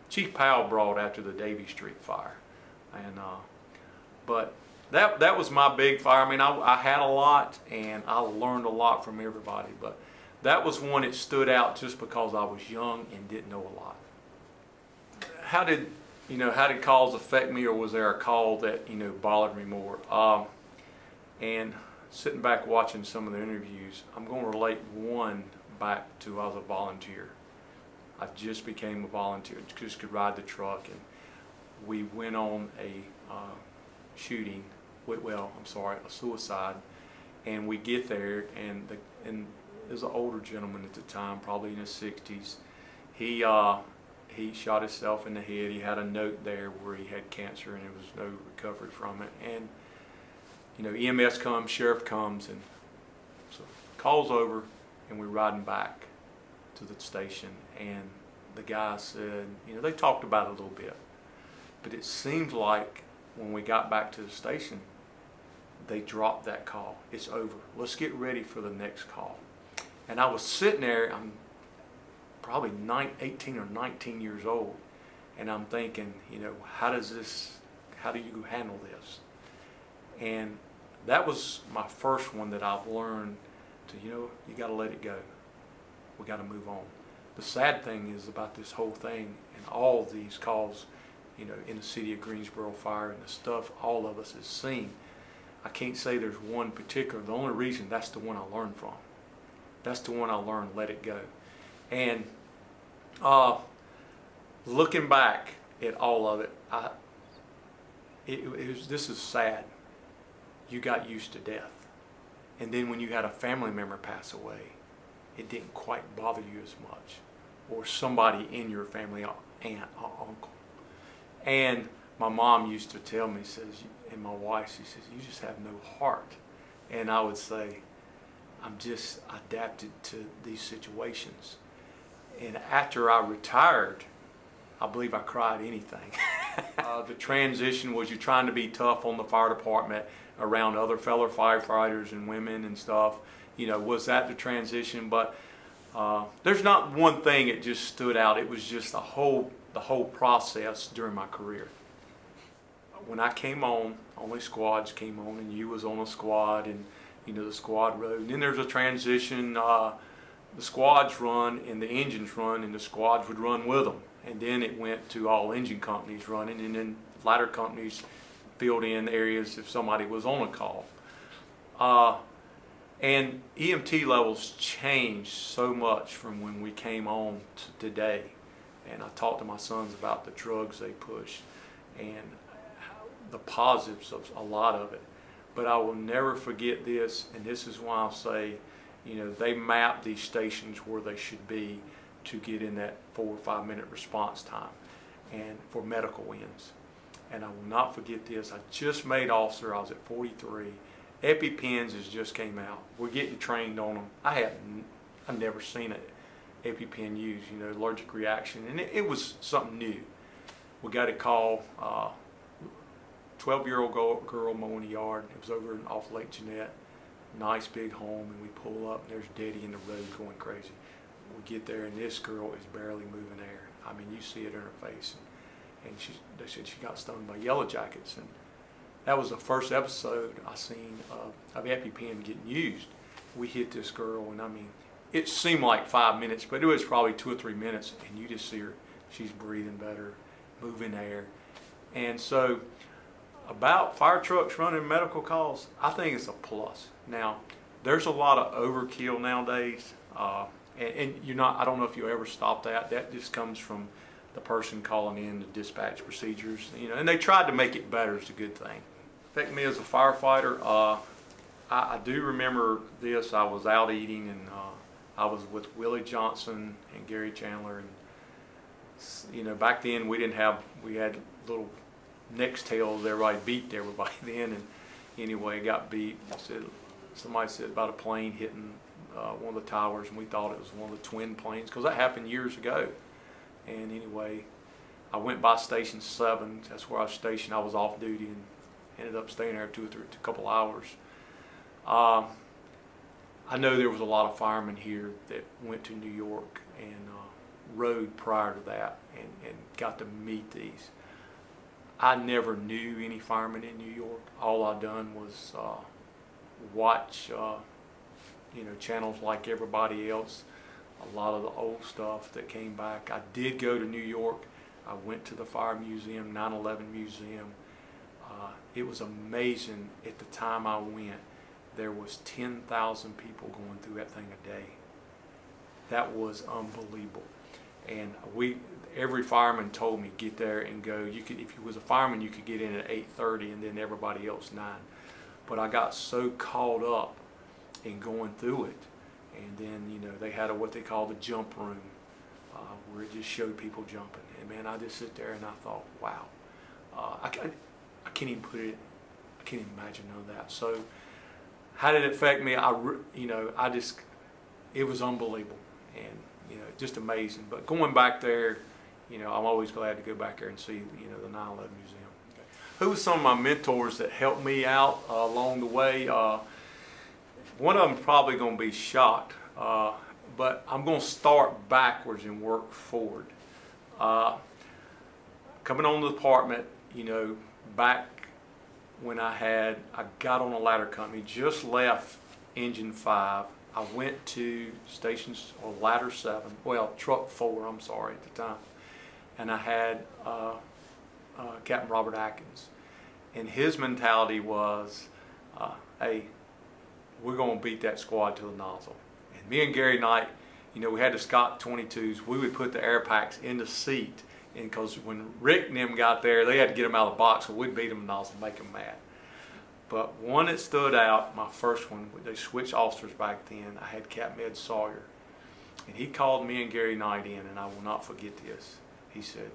Speaker 2: Chief Powell brought after the Davie Street fire. But that was my big fire. I had a lot, and I learned a lot from everybody, but that was one that stood out just because I was young and didn't know a lot. How did calls affect me, or was there a call that bothered me more? And sitting back watching some of the interviews, I'm going to relate one back to I was a volunteer. I just became a volunteer, just could ride the truck, and we went on a shooting, a suicide, and we get there, and there was an older gentleman at the time, probably in his 60s. He shot himself in the head. He had a note there where he had cancer and there was no recovery from it. And EMS comes, sheriff comes, and so calls over, and we're riding back to the station, and the guy said, they talked about it a little bit, but it seemed like when we got back to the station, they dropped that call. It's over. Let's get ready for the next call. And I was sitting there, I'm probably 18 or 19 years old, and I'm thinking, how how do you handle this? And that was my first one that I've learned to, you got to let it go. We got to move on. The sad thing is about this whole thing and all of these calls, in the city of Greensboro fire and the stuff all of us has seen, I can't say there's one particular. The only reason, that's the one I learned from. That's the one I learned, let it go. And looking back at all of it, this is sad. You got used to death. And then when you had a family member pass away, it didn't quite bother you as much. Or somebody in your family, aunt or uncle. And my mom used to tell me, and my wife, she says, you just have no heart. And I would say, I'm just adapted to these situations. And after I retired, I believe I cried anything. The transition was you're trying to be tough on the fire department around other fellow firefighters and women and stuff. Was that the transition? But there's not one thing that just stood out. It was just the whole process during my career. When I came on, only squads came on, and you was on a squad, and the squad rode. And then there's a transition. The squads run and the engines run, and the squads would run with them. And then it went to all engine companies running, and then ladder companies filled in areas if somebody was on a call. And EMT levels changed so much from when we came on to today. And I talked to my sons about the drugs they push and the positives of a lot of it. But I will never forget this, and this is why I'll say, they map these stations where they should be to get in that 4 or 5 minute response time and for medical ends. And I will not forget this. I just made officer. I was at 43. EpiPens has just came out. We're getting trained on them. I've never seen an EpiPen used, allergic reaction, and it was something new. We got a call, 12-year-old girl mowing the yard. It was over off Lake Jeanette. Nice big home, and we pull up, and there's Daddy in the road going crazy. We get there, and this girl is barely moving air. I mean, you see it in her face. And they said she got stung by yellow jackets. And that was the first episode I seen of EpiPen getting used. We hit this girl, and I mean, it seemed like 5 minutes, but it was probably 2 or 3 minutes, and you just see her, she's breathing better, moving air. And so about fire trucks running medical calls, I think it's a plus. Now, there's a lot of overkill nowadays, and I don't know if you'll ever stop that. That just comes from the person calling in the dispatch procedures, and they tried to make it better. It's a good thing. Affect me as a firefighter, I do remember this. I was out eating, and I was with Willie Johnson and Gary Chandler, and back then we had little Nextels. Everybody beat everybody then, and anyway, it got beat. Somebody said about a plane hitting one of the towers, and we thought it was one of the twin planes because that happened years ago. And anyway, I went by Station 7. That's where I was stationed. I was off duty and ended up staying there a couple hours. I know there was a lot of firemen here that went to New York and rode prior to that and got to meet these. I never knew any firemen in New York. All I done was watch channels like everybody else. A lot of the old stuff that came back. I did go to New York. I went to the Fire Museum, 9/11 Museum. It was amazing. At the time I went, there was 10,000 people going through that thing a day. That was unbelievable. And every fireman told me, get there and go. You could, if you was a fireman, you could get in at 8:30 and then everybody else 9. But I got so caught up in going through it. And then, they had what they call the jump room, where it just showed people jumping. And man, I just sit there and I thought, wow, I can't even put it, I can't even imagine none of that. So how did it affect me? It was unbelievable and, just amazing. But going back there, I'm always glad to go back there and see, the 9/11 Museum. Okay. Who were some of my mentors that helped me out along the way? One of them probably going to be shocked, but I'm going to start backwards and work forward. Coming on the department, back when I got on a ladder company, just left engine 5. I went to stations or ladder 7, well, truck 4, I'm sorry, at the time. And I had Captain Robert Atkins. And his mentality was, hey, we're going to beat that squad to the nozzle. And me and Gary Knight, you know, we had the Scott 22s. We would put the air packs in the seat, and because when Rick and them got there, they had to get them out of the box, so we'd beat them to the nozzle and make them mad. But one that stood out, my first one, they switched officers back then. I had Captain Ed Sawyer, and he called me and Gary Knight in, and I will not forget this. He said,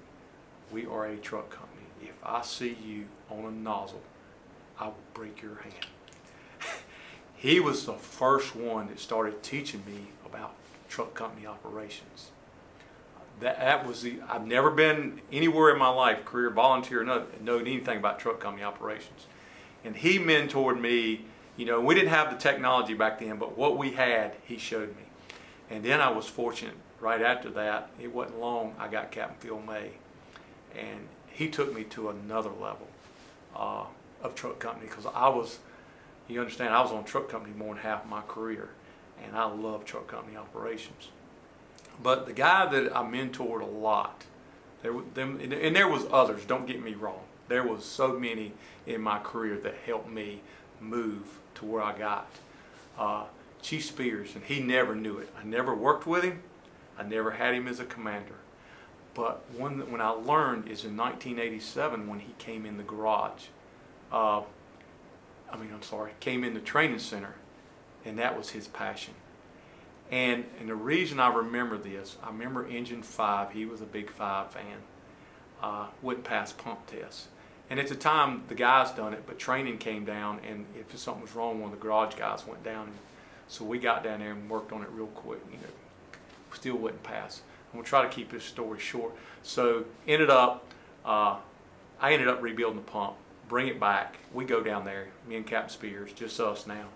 Speaker 2: "We are a truck company. If I see you on a nozzle, I will break your hand." He was the first one that started teaching me about truck company operations. I've never been anywhere in my life, career, volunteer, or nothing, known anything about truck company operations. And he mentored me. You know, we didn't have the technology back then, but what we had, he showed me. And then I was fortunate, right after that, it wasn't long, I got Captain Phil May. And he took me to another level of truck company, because you understand, I was on truck company more than half of my career, and I love truck company operations. But the guy that I mentored a lot, and there was others, don't get me wrong. There was so many in my career that helped me move to where I got. Chief Spears, and he never knew it. I never worked with him. I never had him as a commander. But when I learned is in 1987 when he came in the garage. Came in the training center, and that was his passion. And the reason I remember this, I remember Engine 5, he was a big 5 fan, wouldn't pass pump tests. And at the time, the guys done it, but training came down, and if something was wrong, one of the garage guys went down. And so we got down there and worked on it real quick, you know, still wouldn't pass. I'm gonna try to keep this story short. So I ended up rebuilding the pump, bring it back. We go down there, me and Captain Spears, just us now,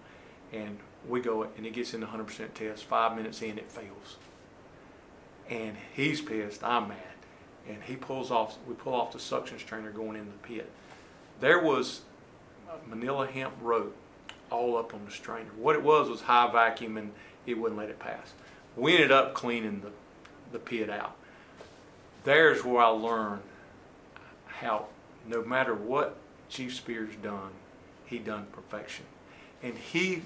Speaker 2: and we go, and it gets in the 100% test. 5 minutes in, it fails. And he's pissed, I'm mad. And we pull off the suction strainer going in the pit. There was manila hemp rope all up on the strainer. What it was high vacuum, and it wouldn't let it pass. We ended up cleaning the pit out. There's where I learned how no matter what Chief Spears done, he done perfection. And he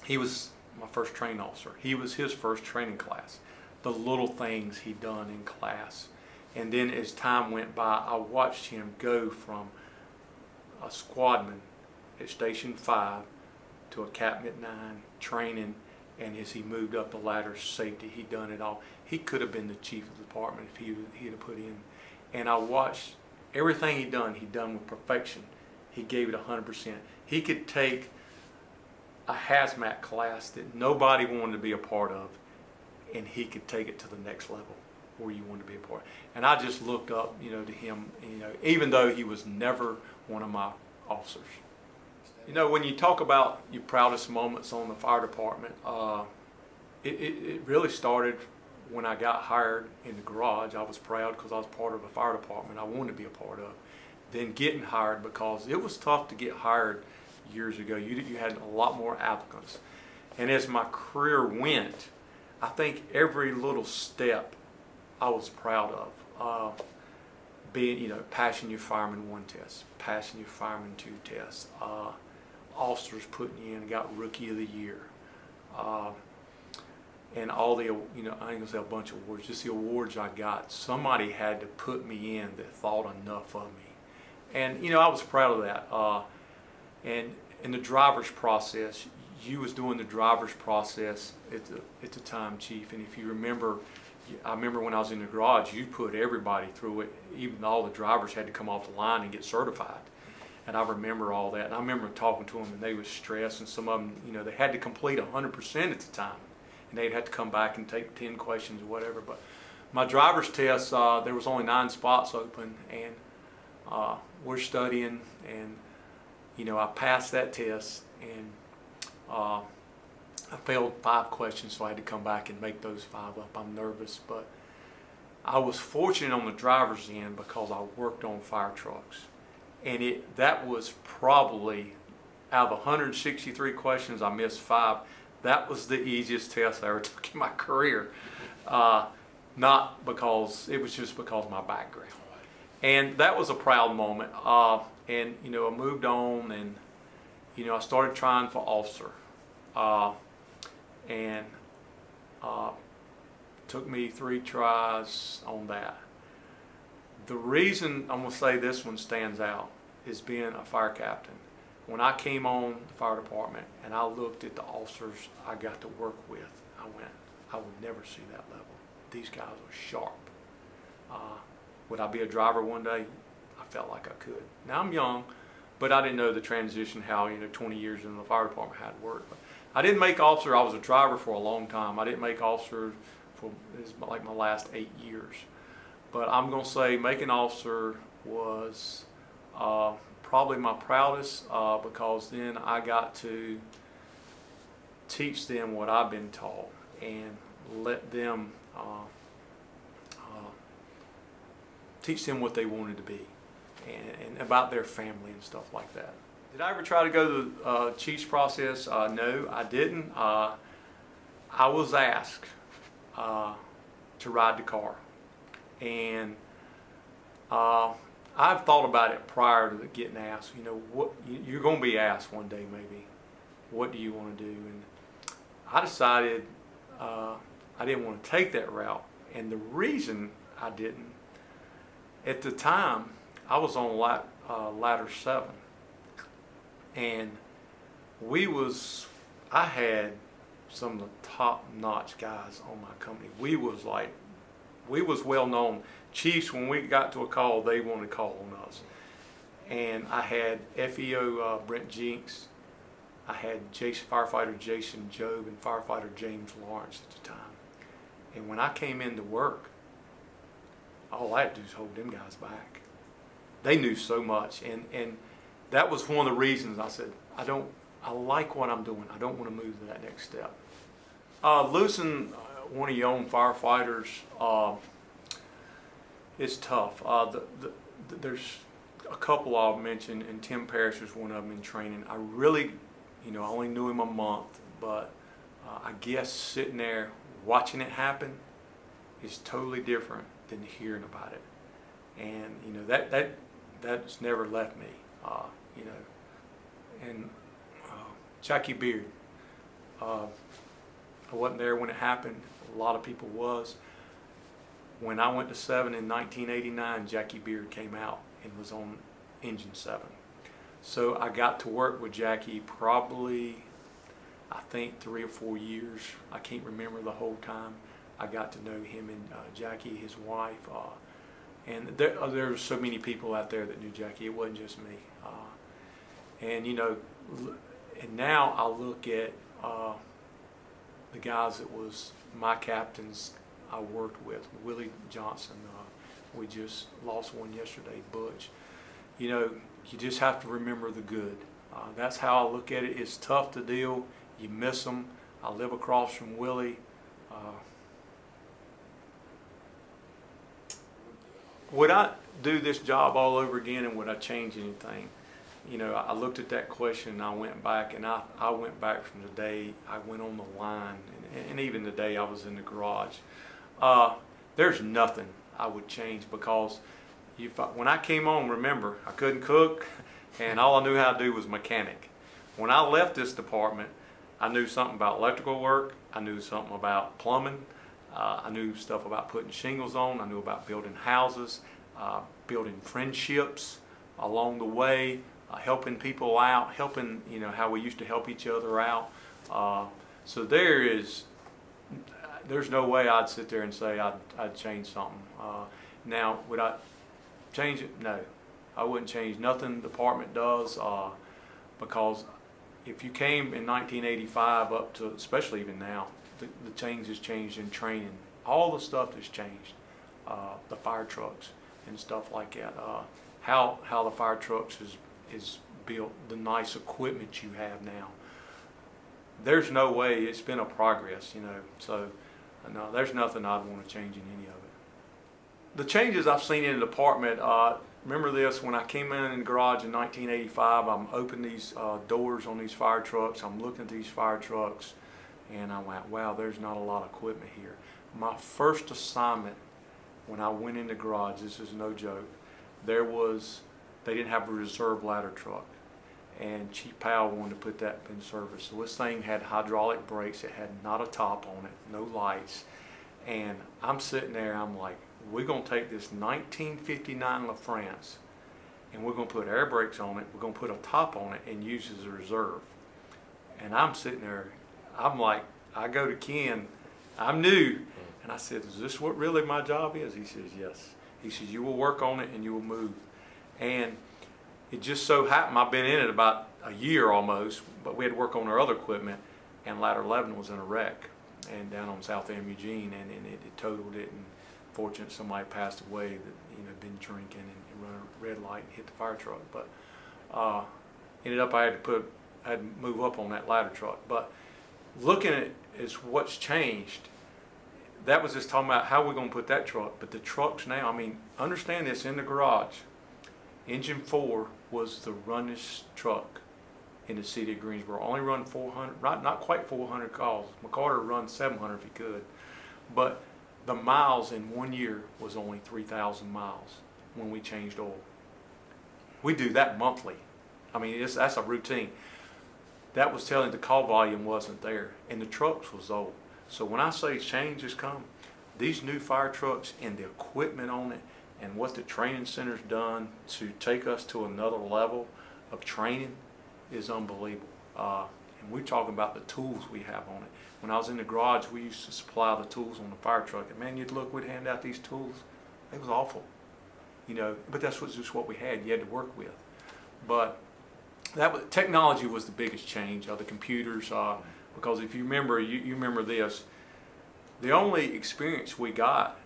Speaker 2: was my first training officer. He was his first training class. The little things he done in class. And then as time went by, I watched him go from a squadman at Station 5 to a captain at 9, training, and as he moved up the ladder, safety, he done it all. He could have been the chief of the department if he'd have put in. And I watched everything he done with perfection. He gave it 100%. He could take a hazmat class that nobody wanted to be a part of, and he could take it to the next level where you wanted to be a part. And I just looked up, you know, to him, you know, even though he was never one of my officers. You know, when you talk about your proudest moments on the fire department, it really started when I got hired in the garage. I was proud because I was part of a fire department I wanted to be a part of. Then getting hired, because it was tough to get hired years ago. You had a lot more applicants. And as my career went, I think every little step I was proud of. Being, you know, passing your fireman 1 test, passing your fireman 2 tests, officers putting you in, got Rookie of the Year, and all the, you know, I ain't gonna say a bunch of awards, just the awards I got. Somebody had to put me in that thought enough of me, and you know, I was proud of that. And in the driver's process, you was doing the driver's process at the time, Chief, and if you remember, I remember when I was in the garage, you put everybody through it. Even all the drivers had to come off the line and get certified. And I remember all that. And I remember talking to them, and they were stressed, and some of them, you know, they had to complete 100% at the time. And they'd have to come back and take 10 questions or whatever. But my driver's test, there was only 9 spots open, and we're studying, and, you know, I passed that test, and I failed 5 questions, so I had to come back and make those 5 up. I'm nervous, but I was fortunate on the driver's end because I worked on fire trucks. And that was probably, out of 163 questions, I missed 5. That was the easiest test I ever took in my career. Not because, it was just because of my background. And that was a proud moment. And I moved on, and I started trying for officer. And took me 3 tries on that. The reason I'm going to say this one stands out is being a fire captain. When I came on the fire department and I looked at the officers I got to work with, I went, I would never see that level. These guys are sharp. Would I be a driver one day? I felt like I could. Now I'm young, but I didn't know the transition, how 20 years in the fire department had worked. But I didn't make officer. I was a driver for a long time. I didn't make officer for like my last 8 years. But I'm going to say making officer was probably my proudest because then I got to teach them what I've been taught and let them teach them what they wanted to be and about their family and stuff like that. Did I ever try to go to the chief's process? No, I didn't. I was asked to ride the car, and I've thought about it prior to getting asked. What you're going to be asked one day, maybe. What do you want to do? And I decided I didn't want to take that route, and the reason I didn't, at the time, I was on ladder 7, and I had some of the top-notch guys on my company. We was well known. Chiefs, when we got to a call, they wanted to call on us. And I had FEO Brent Jinks, I had firefighter Jason Job, and firefighter James Lawrence at the time. And when I came into work, all I had to do was hold them guys back. They knew so much, and that was one of the reasons I said, I like what I'm doing. I don't want to move to that next step. Losing one of your own firefighters, it's tough. There's a couple I'll mention, and Tim Parrish was one of them in training. I really, I only knew him a month, but I guess sitting there watching it happen is totally different than hearing about it. And that's never left me. And Jackie Beard, I wasn't there when it happened. A lot of people was. When I went to 7 in 1989, Jackie Beard came out and was on Engine 7. So I got to work with Jackie probably, I think, 3 or 4 years. I can't remember the whole time. I got to know him and Jackie, his wife. And there were so many people out there that knew Jackie. It wasn't just me. And now I look at the guys that was my captains I worked with. Willie Johnson, we just lost one yesterday, Butch. You just have to remember the good. That's how I look at it. It's tough to deal. You miss them. I live across from Willie. Would I do this job all over again, and would I change anything? I looked at that question, and I went back, and I went back from the day I went on the line, and even the day I was in the garage. There's nothing I would change, because when I came on, remember, I couldn't cook, and all I knew how to do was mechanic. When I left this department, I knew something about electrical work, I knew something about plumbing, I knew stuff about putting shingles on, I knew about building houses, building friendships along the way, helping people out, helping, how we used to help each other out. So there's no way I'd sit there and say I'd change something. Now, would I change it? No, I wouldn't change nothing the department does, because if you came in 1985 up to, especially even now, the change has changed in training. All the stuff has changed. The fire trucks and stuff like that. How the fire trucks is built, the nice equipment you have now. There's no way, it's been a progress, so no, there's nothing I'd want to change in any of it. The changes I've seen in the department, remember this, when I came in the garage in 1985, I'm opening these doors on these fire trucks, I'm looking at these fire trucks, and I went, wow, there's not a lot of equipment here. My first assignment when I went in the garage, this is no joke, they didn't have a reserve ladder truck. And Chief Powell wanted to put that in service. So this thing had hydraulic brakes, it had not a top on it, no lights. And I'm sitting there, I'm like, we're gonna take this 1959 LaFrance and we're gonna put air brakes on it, we're gonna put a top on it and use it as a reserve. And I'm sitting there, I'm like, I go to Ken, I'm new, and I said, is this what really my job is? He says, yes. He says, you will work on it and you will move. And it just so happened, I've been in it about a year almost, but we had to work on our other equipment, and ladder 11 was in a wreck, and down on South End Eugene, and it totaled it, and fortunately somebody passed away that been drinking and run a red light and hit the fire truck. But ended up I had to move up on that ladder truck. But looking at is what's changed. That was just talking about how we're going to put that truck, but the trucks now, I mean, understand this, in the garage, Engine 4 was the runnest truck in the city of Greensboro. Only run 400, not quite 400 calls. McCarter run 700 if he could. But the miles in 1 year was only 3,000 miles when we changed oil. We do that monthly. I mean, that's a routine. That was telling the call volume wasn't there, and the trucks was old. So when I say change has come, these new fire trucks and the equipment on it, and what the training center's done to take us to another level of training is unbelievable. And we're talking about the tools we have on it. When I was in the garage, we used to supply the tools on the fire truck. And man, you'd look, we'd hand out these tools. It was awful, but that's just what we had. You had to work with. But technology was the biggest change. The computers, because if you remember, you remember this, the only experience we got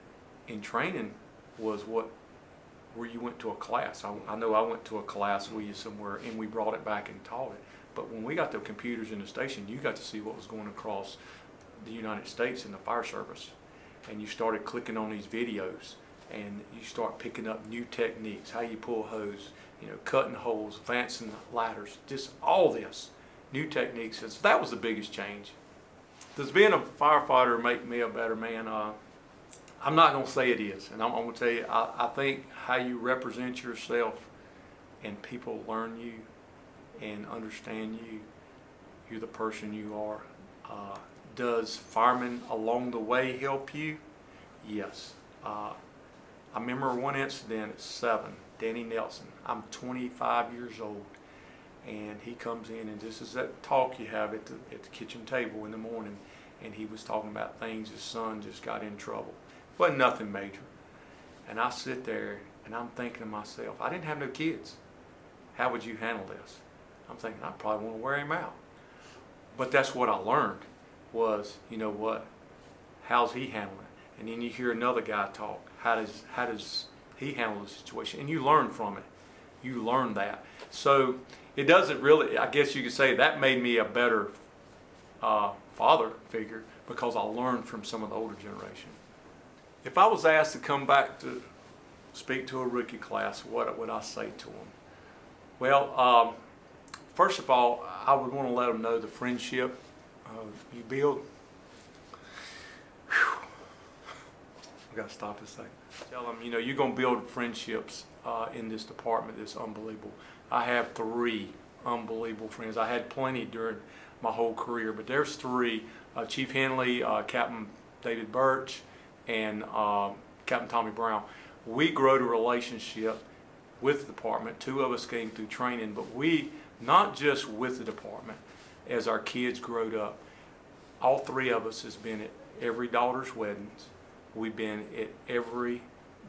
Speaker 2: in training was where you went to a class. I know I went to a class with you somewhere, and we brought it back and taught it. But when we got the computers in the station, you got to see what was going across the United States in the fire service. And you started clicking on these videos, and you start picking up new techniques, how you pull a hose, cutting holes, advancing ladders, just all this, new techniques. And so that was the biggest change. Does being a firefighter make me a better man? I'm not going to say it is, and I'm going to tell you, I think how you represent yourself and people learn you and understand you, you're the person you are. Does firemen along the way help you? Yes. I remember one incident at 7, Danny Nelson. I'm 25 years old, and he comes in, and this is that talk you have at the kitchen table in the morning, and he was talking about things his son just got in trouble. Wasn't nothing major. And I sit there and I'm thinking to myself, I didn't have no kids. How would you handle this? I'm thinking, I probably want to wear him out. But that's what I learned was, how's he handling it? And then you hear another guy talk. How does he handle the situation? And you learn from it. You learn that. So it doesn't really, I guess you could say that made me a better father figure because I learned from some of the older generation. If I was asked to come back to speak to a rookie class, what would I say to them? Well, first of all, I would want to let them know the friendship you build. Whew. I got to stop this thing. Tell them, you're going to build friendships in this department that's unbelievable. I have 3 unbelievable friends. I had plenty during my whole career, but there's 3. Chief Henley, Captain David Birch, and Captain Tommy Brown. We grew a relationship with the department. 2 of us came through training, but we, not just with the department, as our kids growed up, all 3 of us has been at every daughter's weddings. We've been at every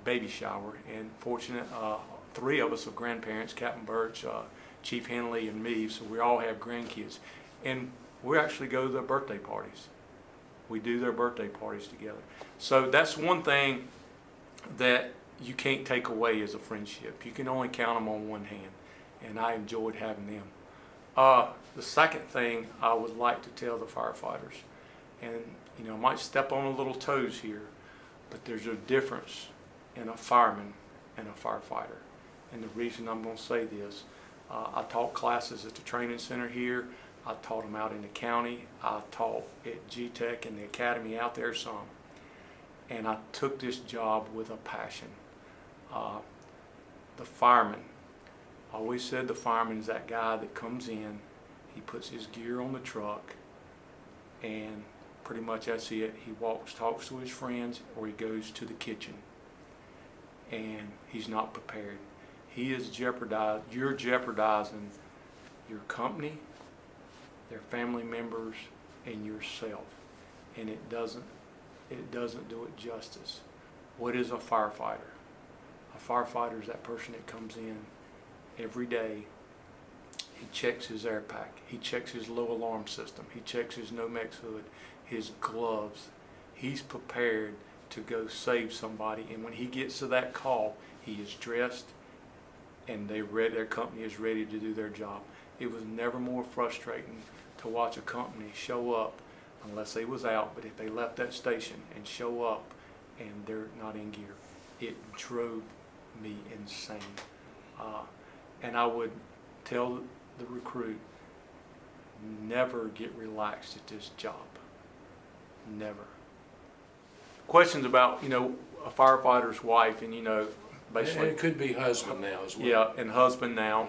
Speaker 2: baby shower, and fortunate, 3 of us are grandparents, Captain Birch, Chief Henley, and me, so we all have grandkids. And we actually go to their birthday parties. We do their birthday parties together. So that's one thing that you can't take away as a friendship. You can only count them on one hand, and I enjoyed having them. The second thing I would like to tell the firefighters, and I might step on a little toes here, but there's a difference and a fireman and a firefighter. And the reason I'm going to say this, I taught classes at the training center here. I taught them out in the county. I taught at G-Tech and the academy out there some. And I took this job with a passion. The fireman, I always said the fireman is that guy that comes in, he puts his gear on the truck, and pretty much that's it. He walks, talks to his friends, or he goes to the kitchen, and he's not prepared. He is jeopardized. You're jeopardizing your company, their family members, and yourself, and it doesn't do it justice. What is a firefighter? A firefighter is that person that comes in every day. He checks his air pack. He checks his low alarm system. He checks his Nomex hood, his gloves. He's prepared to go save somebody. And when he gets to that call, he is dressed and their company is ready to do their job. It was never more frustrating to watch a company show up, unless they was out, but if they left that station and show up and they're not in gear, it drove me insane. And I would tell the recruit, never get relaxed at this job. Never. Questions about, a firefighter's wife and, basically.
Speaker 1: And it could be husband now as well.
Speaker 2: Yeah, and husband now,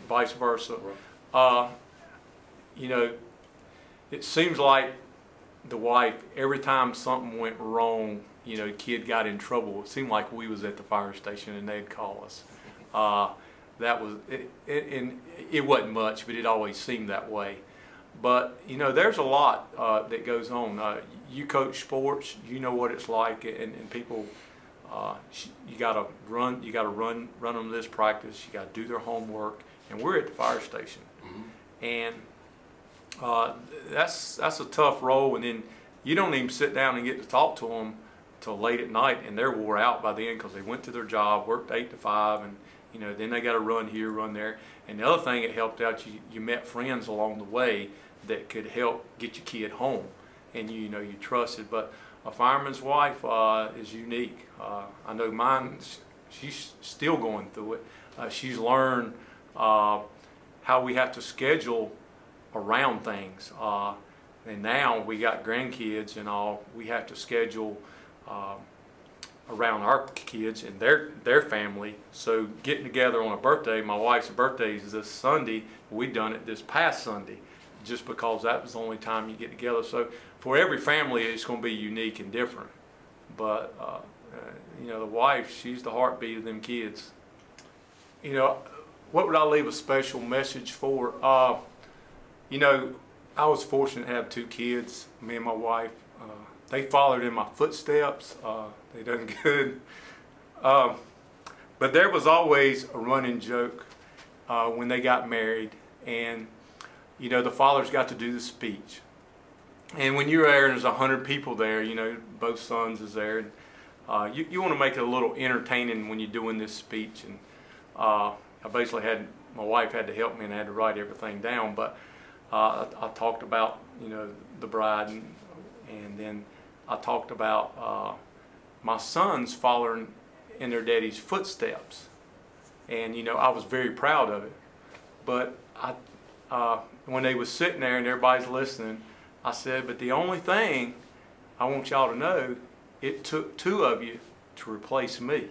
Speaker 2: vice versa.
Speaker 1: Right.
Speaker 2: It seems like the wife, every time something went wrong, kid got in trouble, it seemed like we was at the fire station and they'd call us. That was it, and it wasn't much, but it always seemed that way. But there's a lot that goes on. You coach sports, you know what it's like, and people, you gotta run them this practice. You gotta do their homework, and we're at the fire station, and that's a tough role. And then you don't even sit down and get to talk to them till late at night, and they're wore out by then because they went to their job, worked 8 to 5, and then they got to run here, run there. And the other thing that helped out, you met friends along the way that could help get your kid home, and you trusted. But a fireman's wife is unique. I know mine. She's still going through it. She's learned how we have to schedule around things. And now we got grandkids and all. We have to schedule around our kids and their family. So getting together on a birthday, my wife's birthday is this Sunday. We done it this past Sunday, just because that was the only time you get together. So for every family, it's going to be unique and different. But the wife, she's the heartbeat of them kids. What would I leave a special message for? I was fortunate to have 2 kids, me and my wife. They followed in my footsteps. They done good. But there was always a running joke when they got married, and the fathers got to do the speech. And when you're there and there's 100 people there, both sons is there. And, you want to make it a little entertaining when you're doing this speech. And I basically my wife had to help me, and I had to write everything down. But I talked about the bride, and then I talked about my sons following in their daddy's footsteps, and I was very proud of it. But when they was sitting there and everybody's listening, I said, but the only thing I want y'all to know, it took 2 of you to replace me.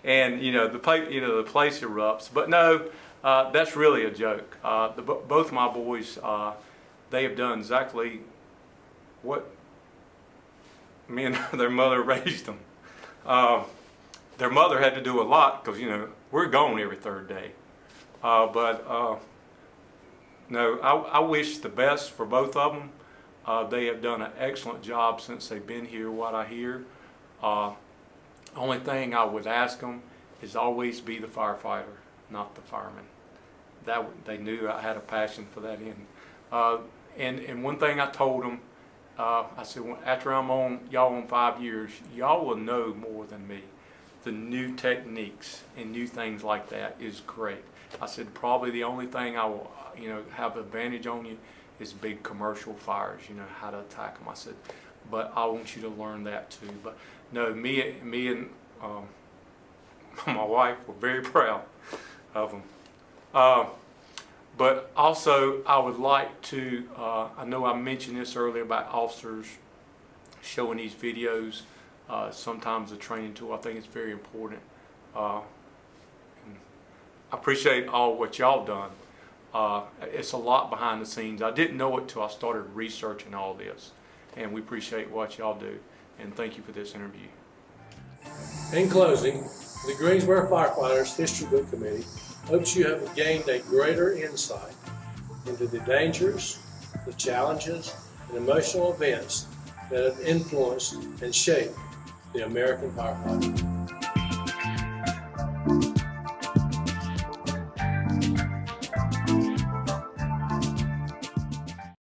Speaker 2: And the place erupts. But no, that's really a joke. Both my boys, they have done exactly what me and their mother raised them. Their mother had to do a lot because we're gone every 3rd day. No, I wish the best for both of them. They have done an excellent job since they've been here, what I hear. Only thing I would ask them is always be the firefighter, not the fireman. They knew I had a passion for that end. And one thing I told them, I said, after I'm y'all on 5 years, y'all will know more than me. The new techniques and new things like that is great. I said, probably the only thing I will, have advantage on you is big commercial fires, how to attack them. I said, but I want you to learn that too. But no, me and my wife, we're very proud of them. But also, I would like to, I know I mentioned this earlier about officers showing these videos. Sometimes a training tool, I think it's very important. And I appreciate all what y'all done. It's a lot behind the scenes. I didn't know it till I started researching all this. And we appreciate what y'all do. And thank you for this interview.
Speaker 1: In closing, the Greensboro Firefighters History Book Committee hopes you have gained a greater insight into the dangers, the challenges, and emotional events that have influenced and shaped the American firefighter.